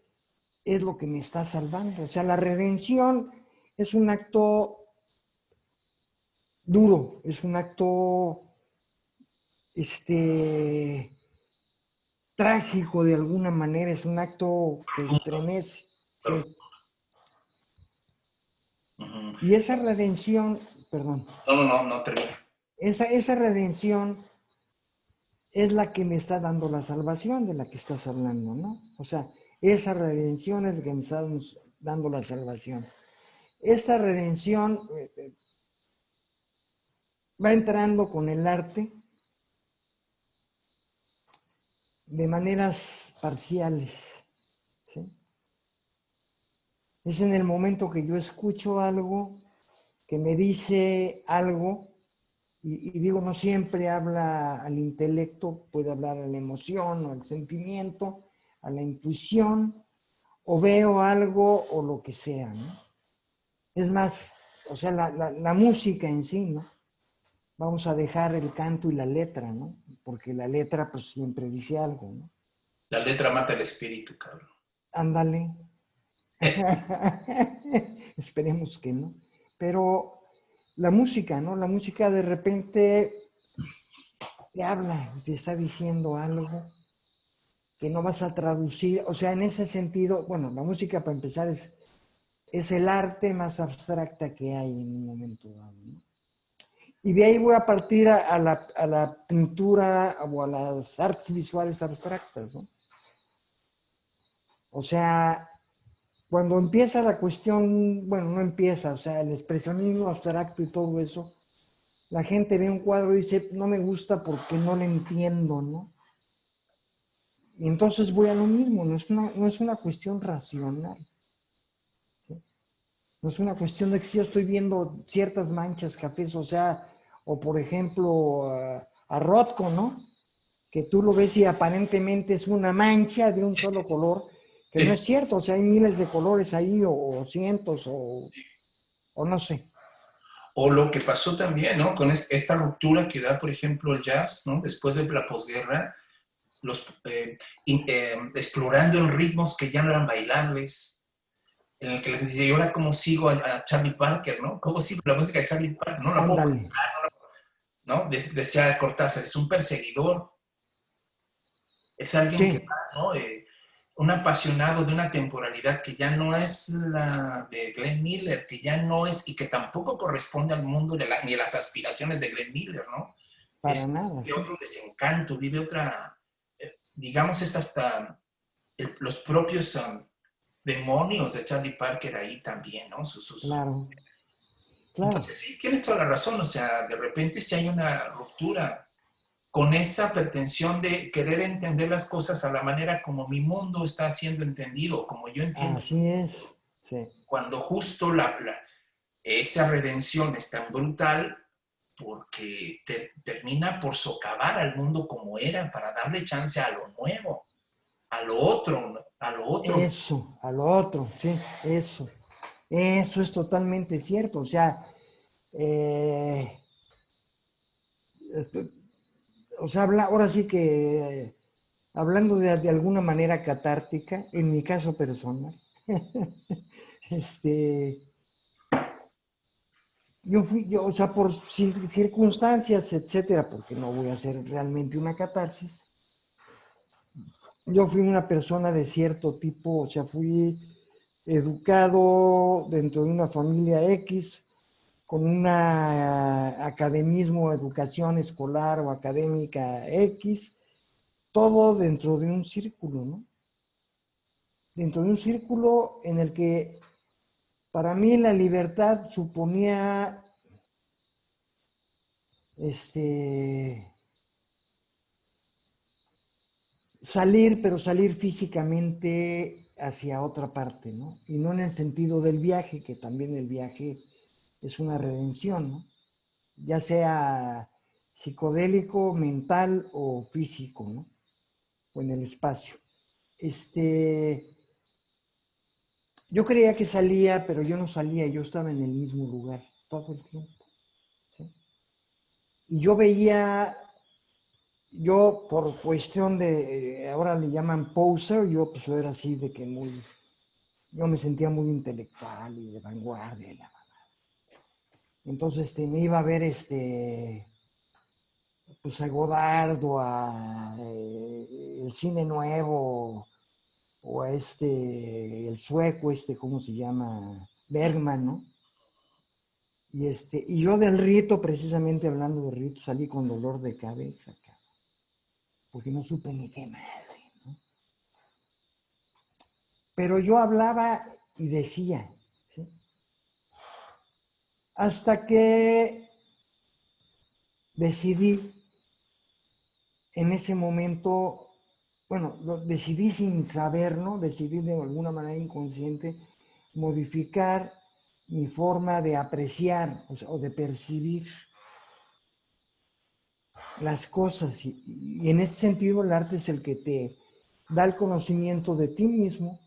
es lo que me está salvando. O sea, la redención es un acto duro, es un acto este, trágico de alguna manera, es un acto que estremece. Sí. Uh-huh. Y esa redención, perdón, No termina. esa redención es la que me está dando la salvación de la que estás hablando, ¿no? O sea, esa redención es la que me está dando la salvación. Esa redención va entrando con el arte de maneras parciales, ¿sí? Es en el momento que yo escucho algo, que me dice algo, y digo, no siempre habla al intelecto, puede hablar a la emoción o al sentimiento, a la intuición, o veo algo o lo que sea, ¿no? Es más, o sea, la música en sí, ¿no? Vamos a dejar el canto y la letra, ¿no? Porque la letra pues siempre dice algo, ¿no? La letra mata el espíritu, cabrón. Ándale. Esperemos que no. Pero la música, ¿no? La música de repente te habla, te está diciendo algo que no vas a traducir. O sea, en ese sentido, bueno, la música para empezar es el arte más abstracta que hay en un momento dado, ¿no? Y de ahí voy a partir a la pintura o a las artes visuales abstractas, ¿no? O sea, cuando empieza la cuestión, bueno, no empieza, o sea, el expresionismo abstracto y todo eso, la gente ve un cuadro y dice, no me gusta porque no lo entiendo, ¿no? Y entonces voy a lo mismo, no es una cuestión racional, ¿sí? No es una cuestión de que si yo estoy viendo ciertas manchas cafés, o sea, o por ejemplo, a Rothko, ¿no? Que tú lo ves y aparentemente es una mancha de un solo color, que no es cierto, o sea, hay miles de colores ahí, o cientos, o no sé. O lo que pasó también, ¿no? Con esta ruptura que da, por ejemplo, el jazz, ¿no? Después de la posguerra, explorando en ritmos que ya no eran bailables, en el que la gente dice, ¿y ahora cómo sigo a Charlie Parker, ¿no? ¿Cómo sigo la música de Charlie Parker? No la puedo, Ándale. ¿no? Decía Cortázar, es un perseguidor, es alguien que Sí, va, ¿no? Un apasionado de una temporalidad que ya no es la de Glenn Miller, que ya no es, y que tampoco corresponde al mundo ni a las aspiraciones de Glenn Miller, ¿no? para nada, De sí. otro desencanto, vive otra, digamos, es hasta los propios demonios de Charlie Parker ahí también, ¿no? Claro, claro. Entonces, sí, tienes toda la razón, o sea, de repente si hay una ruptura con esa pretensión de querer entender las cosas a la manera como mi mundo está siendo entendido, como yo entiendo, Así es. Sí, cuando justo esa redención es tan brutal porque termina por socavar al mundo como era para darle chance a lo nuevo, a lo otro, ¿no? A lo otro. eso, a lo otro, sí, eso. Eso es totalmente cierto. O sea, eh, esto- ahora sí que hablando de alguna manera catártica, en mi caso personal, este, o sea, por circunstancias, etcétera, porque no voy a hacer realmente una catarsis. Yo fui una persona de cierto tipo, o sea, fui educado dentro de una familia X, con una academismo, educación escolar o académica X, todo dentro de un círculo, ¿no? Dentro de un círculo en el que para mí la libertad suponía este, salir, pero salir físicamente hacia otra parte, ¿no? Y no en el sentido del viaje, que también el viaje es una redención, ¿no? Ya sea psicodélico, mental o físico, ¿no? O en el espacio. Este, yo creía que salía, pero yo no salía, yo estaba en el mismo lugar todo el tiempo, ¿sí? Y yo veía, yo por cuestión de, ahora le llaman poser, yo pues era así de que muy, yo me sentía muy intelectual y de vanguardia. Entonces me iba a ver pues a Godard o a el cine nuevo o a el sueco, ¿cómo se llama? Bergman, ¿no? Y yo del rito, precisamente hablando de rito, salí con dolor de cabeza, porque no supe ni qué madre. Pero yo hablaba y decía, ¿sí? Hasta que decidí en ese momento, bueno, lo decidí sin saber, ¿no? Decidí de alguna manera inconsciente modificar mi forma de apreciar, o sea, o de percibir las cosas. Y en ese sentido el arte es el que te da el conocimiento de ti mismo.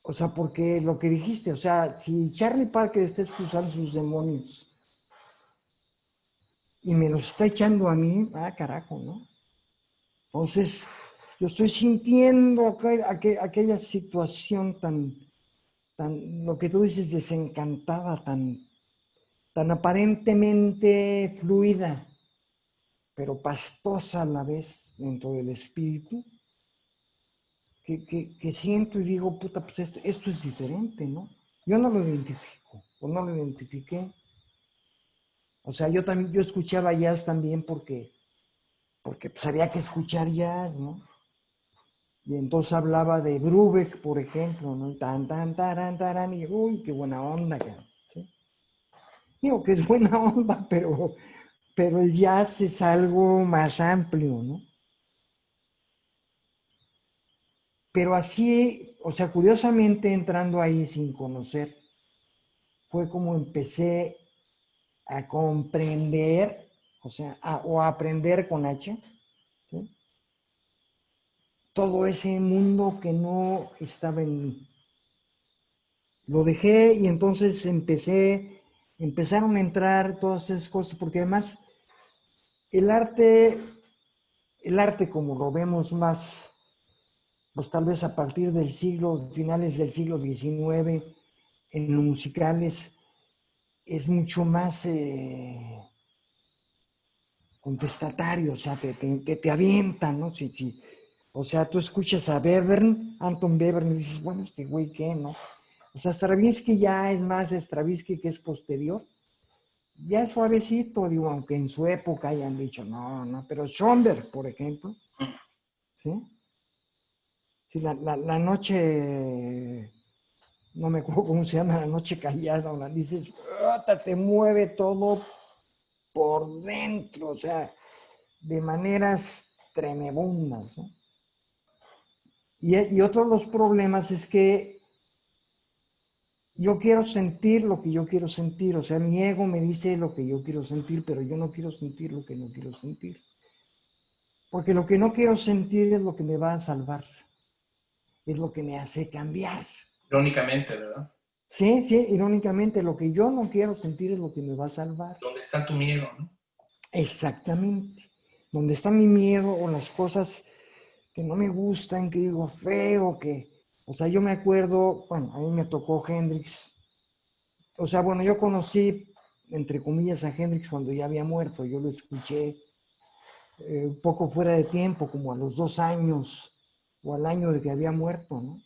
O sea, porque lo que dijiste, o sea, si Charlie Parker está expulsando sus demonios y me los está echando a mí, carajo, ¿no? Entonces, yo estoy sintiendo aquella situación lo que tú dices, desencantada, tan aparentemente fluida, pero pastosa a la vez dentro del espíritu, que siento y digo, puta, pues esto es diferente, ¿no? Yo no lo identifico, o no lo identifiqué. O sea, yo escuchaba jazz también porque pues había que escuchar jazz, ¿no? Y entonces hablaba de Brubeck, por ejemplo, ¿no? Tan, tan, taran, taran, y uy, qué buena onda, cabrón, ¿sí? Digo que es buena onda, pero el jazz es algo más amplio, ¿no? Pero así, o sea, curiosamente entrando ahí sin conocer, fue como empecé a comprender, o sea, o a aprender con H, ¿sí? Todo ese mundo que no estaba en mí. Lo dejé y entonces empezaron a entrar todas esas cosas, porque además el arte, el arte como lo vemos más, pues tal vez a partir del siglo, finales del siglo XIX, en los musicales, es mucho más contestatario, o sea, te avientan, ¿no? Sí, sí. O sea, tú escuchas a Bevern, Anton Bevern, y dices, bueno, este güey, ¿qué, no? O sea, Stravinsky ya es más Stravinsky, que es posterior, ya es suavecito, digo, aunque en su época hayan dicho, no, no, pero Schoenberg, por ejemplo, ¿sí? Sí, la noche, no me acuerdo cómo se llama, la noche callada, donde dices, te mueve todo por dentro, o sea, de maneras tremebundas, ¿no? Y otro de los problemas es que yo quiero sentir lo que yo quiero sentir, o sea, mi ego me dice lo que yo quiero sentir, pero yo no quiero sentir lo que no quiero sentir. Porque lo que no quiero sentir es lo que me va a salvar, es lo que me hace cambiar. Irónicamente, ¿verdad? Sí, sí, irónicamente, lo que yo no quiero sentir es lo que me va a salvar. ¿Dónde está tu miedo, no? Exactamente. Donde está mi miedo o las cosas que no me gustan, que digo feo, que... O sea, yo me acuerdo, bueno, a mí me tocó Hendrix. O sea, bueno, yo conocí, entre comillas, a Hendrix cuando ya había muerto. Yo lo escuché un poco fuera de tiempo, como a los 2 años o al año de que había muerto, ¿no?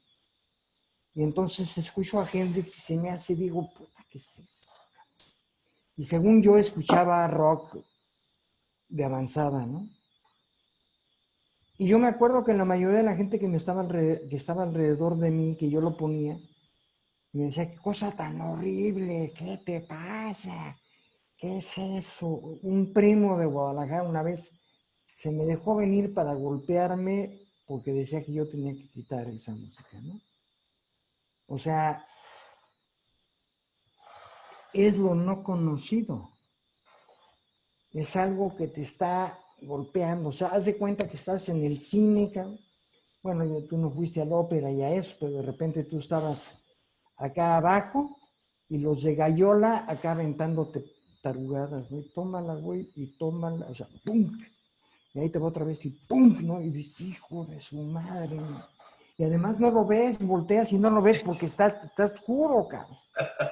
Y entonces escucho a Hendrix y se me hace, digo, puta, ¿qué es eso? Y según yo escuchaba rock de avanzada, ¿no? Y yo me acuerdo que la mayoría de la gente que estaba alrededor de mí, que yo lo ponía, me decía, qué cosa tan horrible, ¿qué te pasa? ¿Qué es eso? Un primo de Guadalajara una vez se me dejó venir para golpearme porque decía que yo tenía que quitar esa música, ¿no? O sea, es lo no conocido. Es algo que te está golpeando. O sea, haz de cuenta que estás en el cine, cabrón. Bueno, tú no fuiste a la ópera y a eso, pero de repente tú estabas acá abajo y los de Gallola acá aventándote tarugadas, ¿no? Y tómala, güey, y tómala, o sea, ¡pum! Y ahí te va otra vez y ¡pum! ¿No? Y dices, hijo de su madre, ¿no? Y además no lo ves, volteas y no lo ves porque está oscuro, cabrón.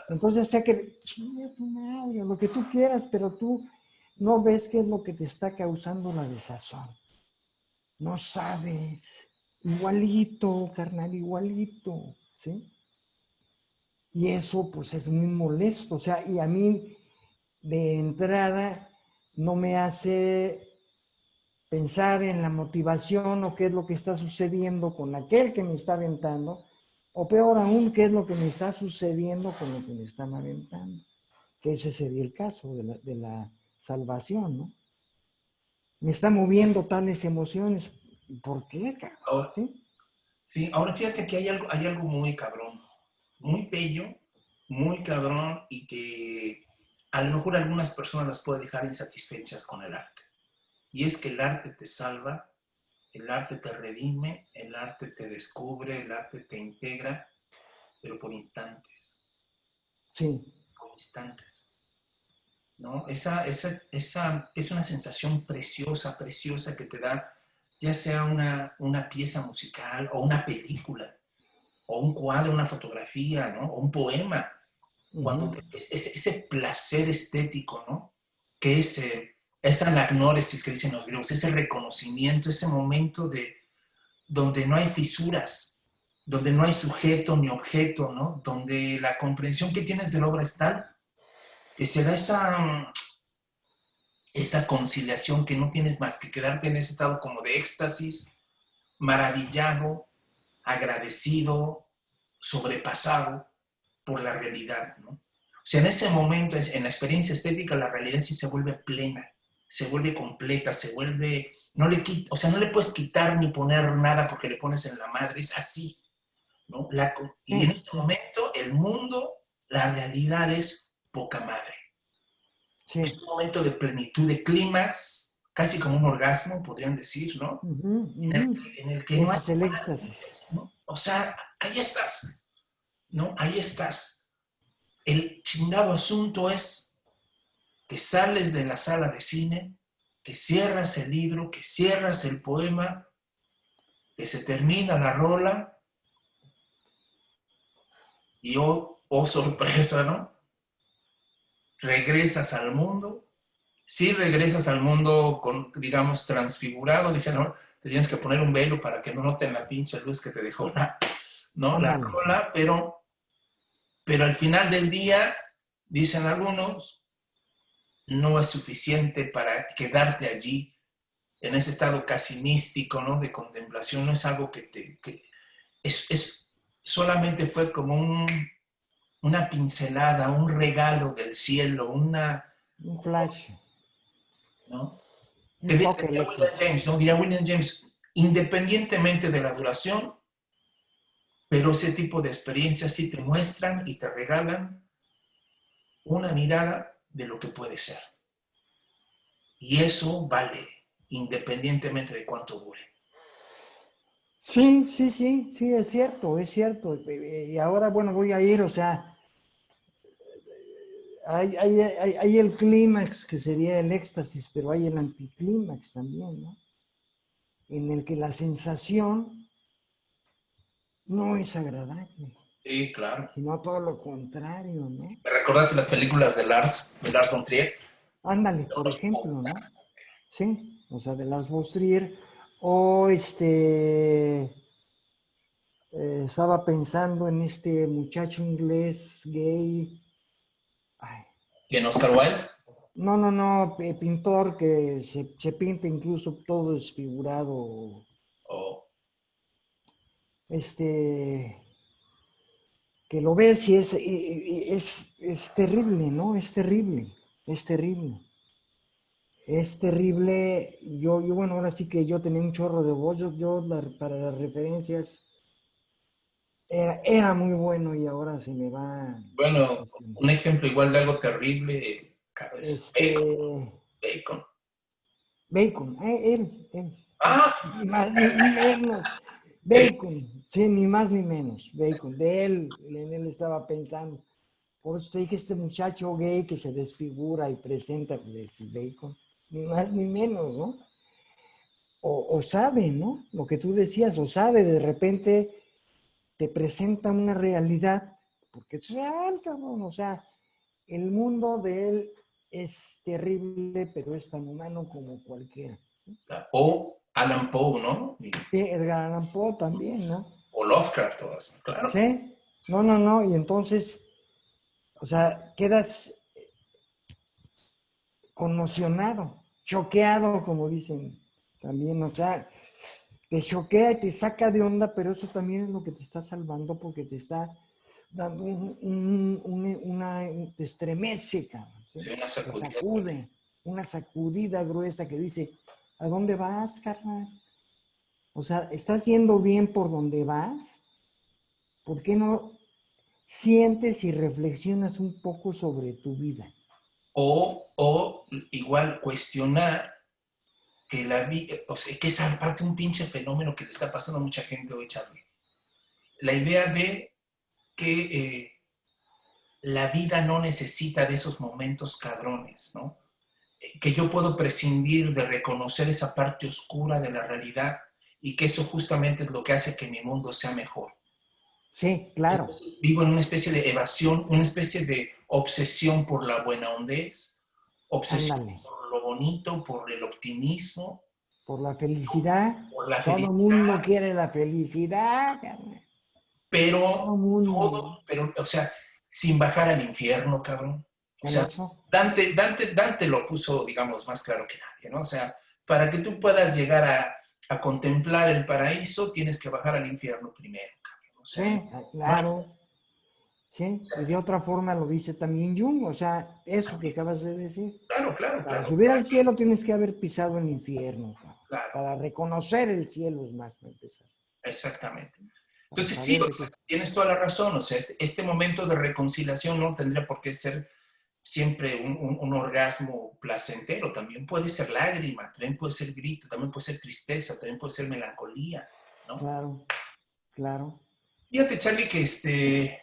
Entonces, sé que, chinga tu madre, lo que tú quieras, pero tú no ves qué es lo que te está causando la desazón. No sabes. Igualito, carnal, igualito, ¿sí? Y eso, pues, es muy molesto. O sea, y a mí, de entrada, no me hace pensar en la motivación o qué es lo que está sucediendo con aquel que me está aventando, o peor aún, qué es lo que me está sucediendo con lo que me están aventando. Que ese sería el caso de la salvación, ¿no? Me está moviendo tales emociones. ¿Por qué, cabrón? Ahora, ¿Sí? sí, ahora fíjate que hay algo muy cabrón, muy bello, muy cabrón y que a lo mejor algunas personas las puede dejar insatisfechas con el arte. Y es que el arte te salva, el arte te redime, el arte te descubre, el arte te integra, pero por instantes, Sí, por instantes. ¿No? Esa es una sensación preciosa, preciosa que te da ya sea una pieza musical o una película o un cuadro, una fotografía, ¿no? O un poema. Cuando uh-huh. ese placer estético, ¿no? Que es esa anagnóresis que dicen los griegos, ese reconocimiento, ese momento de donde no hay fisuras, donde no hay sujeto ni objeto, ¿no? Donde la comprensión que tienes de la obra es tal que se da esa conciliación que no tienes más que quedarte en ese estado como de éxtasis, maravillado, agradecido, sobrepasado por la realidad, ¿no? O sea, en ese momento, en la experiencia estética, la realidad sí se vuelve plena, se vuelve completa, se vuelve, no le quita, o sea, no le puedes quitar ni poner nada porque le pones en la madre, es así, ¿no? Y en Sí, este sí. momento, el mundo, la realidad es poca madre. Sí. Es un momento de plenitud, de clímax, casi como un orgasmo, podrían decir, ¿no? Ujú, En el que no ese hay es el más, éxtasis. ¿no? O sea, ahí estás, ¿no? Ahí estás. El chingado asunto es que sales de la sala de cine, que cierras el libro, que cierras el poema, que se termina la rola y oh sorpresa, ¿no? Regresas al mundo. Sí regresas al mundo con, digamos, transfigurado. Dicen, no, te tienes que poner un velo para que no noten la pinche luz que te dejó ¿no? La Ándale. rola, pero al final del día, dicen algunos, no es suficiente para quedarte allí en ese estado casi místico, ¿no? De contemplación. No es algo que solamente fue como una pincelada, un regalo del cielo, Un flash, ¿no? un toque Diría William eléctrico. James, ¿no? Diría William James, independientemente de la duración, pero ese tipo de experiencias sí te muestran y te regalan una mirada de lo que puede ser. Y eso vale, independientemente de cuánto dure. Sí, sí, sí, sí, es cierto, es cierto. Y ahora, bueno, voy a ir, o sea, hay el clímax, que sería el éxtasis, pero hay el anticlímax también, ¿no? En el que la sensación no es agradable, Sí, claro. sino todo lo contrario, ¿no? ¿Me recordaste las películas de Lars von Trier? Ándale, por Los ejemplo, ¿no? putas. Sí, o sea, de Lars von Trier, o estaba pensando en este muchacho inglés gay, ay, ¿Quién, Oscar Wilde? no, no, no, pintor que se pinta incluso todo desfigurado, Oh, este, que lo ves y es terrible, ¿no? Es terrible, es terrible. Es terrible. Bueno, ahora sí que yo tenía un chorro de voz. Para las referencias era muy bueno y ahora se me va. bueno, Este, un ejemplo igual de algo terrible, claro, es este, Bacon. Bacon. Bacon, él, Ah, ni más ni menos. Bacon, sí, ni más ni menos. Bacon, en él estaba pensando. Por eso te dije, este muchacho gay que se desfigura y presenta, pues, Bacon, ni más ni menos, ¿no? O sabe, ¿no? Lo que tú decías, o sabe, de repente te presenta una realidad, porque es real, cabrón, o sea, el mundo de él es terrible, pero es tan humano como cualquiera. o Alan Poe, ¿no? Sí, Edgar Allan Poe también, ¿no? O Lovecraft, todas, claro. Sí, no, no, no, y entonces, o sea, quedas conmocionado, choqueado, como dicen también, o sea, te choquea y te saca de onda, pero eso también es lo que te está salvando porque te está dando te estremece, cabrón, ¿sí? Sí, una Te sacudida. sacude, una sacudida gruesa que dice, ¿a dónde vas, carnal? O sea, ¿estás yendo bien por donde vas? ¿Por qué no sientes y reflexionas un poco sobre tu vida? O igual cuestionar que la vida, o sea, que es aparte un pinche fenómeno que le está pasando a mucha gente hoy, Charlie. La idea de que la vida no necesita de esos momentos cabrones, ¿no? Que yo puedo prescindir de reconocer esa parte oscura de la realidad y que eso justamente es lo que hace que mi mundo sea mejor. Sí, claro, Entonces vivo en una especie de evasión, una especie de obsesión por la buena hondez, obsesión ándale. por lo bonito, por el optimismo, Por la felicidad, por la todo felicidad, mundo quiere la felicidad, carnal. Todo mundo. o sea, sin bajar al infierno, cabrón. O sea, Eso, Dante lo puso, digamos, más claro que nadie, ¿no? O sea, para que tú puedas llegar a contemplar el paraíso, tienes que bajar al infierno primero, cabrón. O sea, sí, no hay, claro, sí. Y de otra forma lo dice también Jung, o sea, eso que acabas de decir. claro, claro, Para claro, subir al cielo tienes que haber pisado el infierno, cabrón. claro, Para reconocer el cielo es más para empezar. exactamente. Para Entonces sí, saber o de qué sea, es. tienes toda la razón, o sea, este momento de reconciliación no tendría por qué ser siempre un orgasmo placentero, también puede ser lágrima, también puede ser grito, también puede ser tristeza, también puede ser melancolía, ¿no? Claro, claro. Fíjate, Charlie, que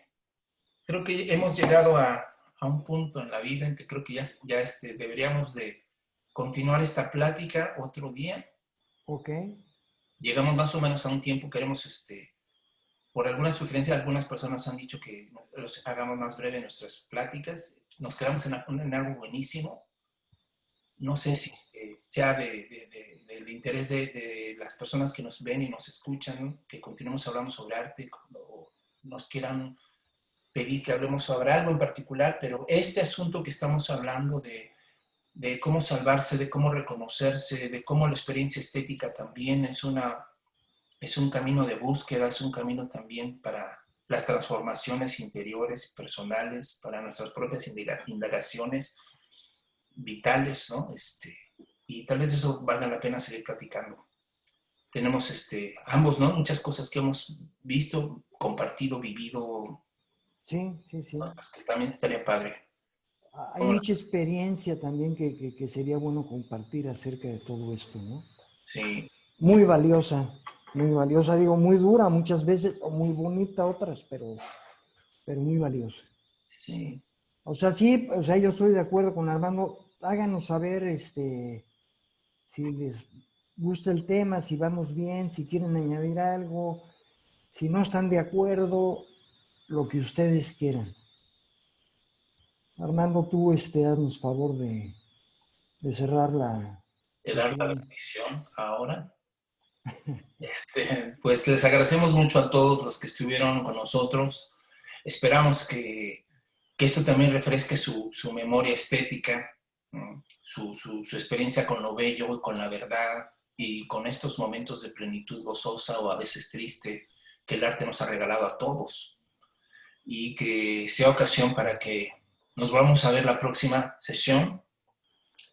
creo que hemos llegado a un punto en la vida en que creo que ya deberíamos de continuar esta plática otro día. Ok. Llegamos más o menos a un tiempo, queremos, por alguna sugerencia, algunas personas han dicho que los hagamos más breve nuestras pláticas. Nos quedamos en algo buenísimo. No sé si sea del interés de las personas que nos ven y nos escuchan, que continuemos hablando sobre arte, o nos quieran pedir que hablemos sobre algo en particular, pero este asunto que estamos hablando de cómo salvarse, de cómo reconocerse, de cómo la experiencia estética también es un camino de búsqueda, es un camino también para las transformaciones interiores, personales, para nuestras propias indagaciones vitales, ¿no? Y tal vez eso valga la pena seguir platicando. Tenemos ambos, ¿no? Muchas cosas que hemos visto, compartido, vivido, Sí, sí, sí. ¿no? Las que también estaría padre. Hay mucha experiencia también que sería bueno compartir acerca de todo esto, ¿no? Sí, Muy valiosa, digo, muy dura muchas veces, o muy bonita otras, pero muy valiosa. sí. O sea, sí, o sea, yo estoy de acuerdo con Armando, háganos saber, si les gusta el tema, si vamos bien, si quieren añadir algo, si no están de acuerdo, lo que ustedes quieran. Armando, tú, haznos favor de cerrar la De dar la sesión. bendición ahora. Pues les agradecemos mucho a todos los que estuvieron con nosotros. Esperamos que esto también refresque su memoria estética, ¿no? Su experiencia con lo bello y con la verdad y con estos momentos de plenitud gozosa o a veces triste que el arte nos ha regalado a todos, y que sea ocasión para que nos volvamos a ver la próxima sesión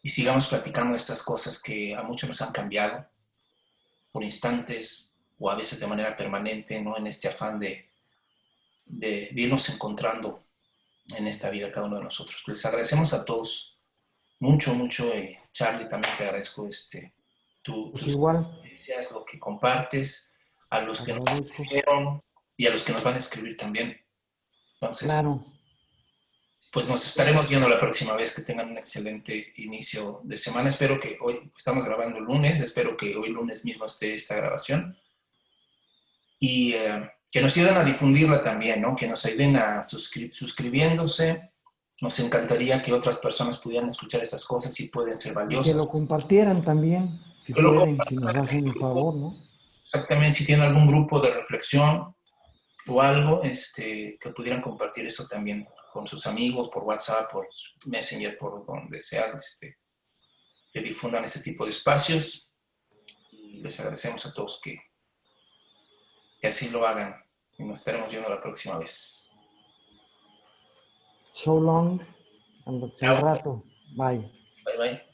y sigamos platicando estas cosas que a muchos nos han cambiado por instantes o a veces de manera permanente, ¿no? En este afán de irnos encontrando en esta vida cada uno de nosotros. Les agradecemos a todos mucho, mucho. Charlie, también te agradezco Pues tus igual, experiencias, lo que compartes, a los que nos agradezco. escribieron y a los que nos van a escribir también. Entonces, Claro, pues nos estaremos viendo la próxima vez. Que tengan un excelente inicio de semana. Espero que hoy, estamos grabando el lunes, espero que hoy lunes mismo esté esta grabación. Y que nos ayuden a difundirla también, ¿no? Que nos ayuden a suscribiéndose. Nos encantaría que otras personas pudieran escuchar estas cosas y pueden ser y que valiosas. lo compartieran también, si Que lo pueden, si compartan nos en hacen el el grupo. favor, ¿no? Exactamente, si tienen algún grupo de reflexión o algo, que pudieran compartir esto también con sus amigos, por WhatsApp, por Messenger, por donde sea, que difundan este tipo de espacios. Y les agradecemos a todos que así lo hagan. Y nos estaremos viendo la próxima vez. So long, hasta el Chao. rato. Bye. Bye bye.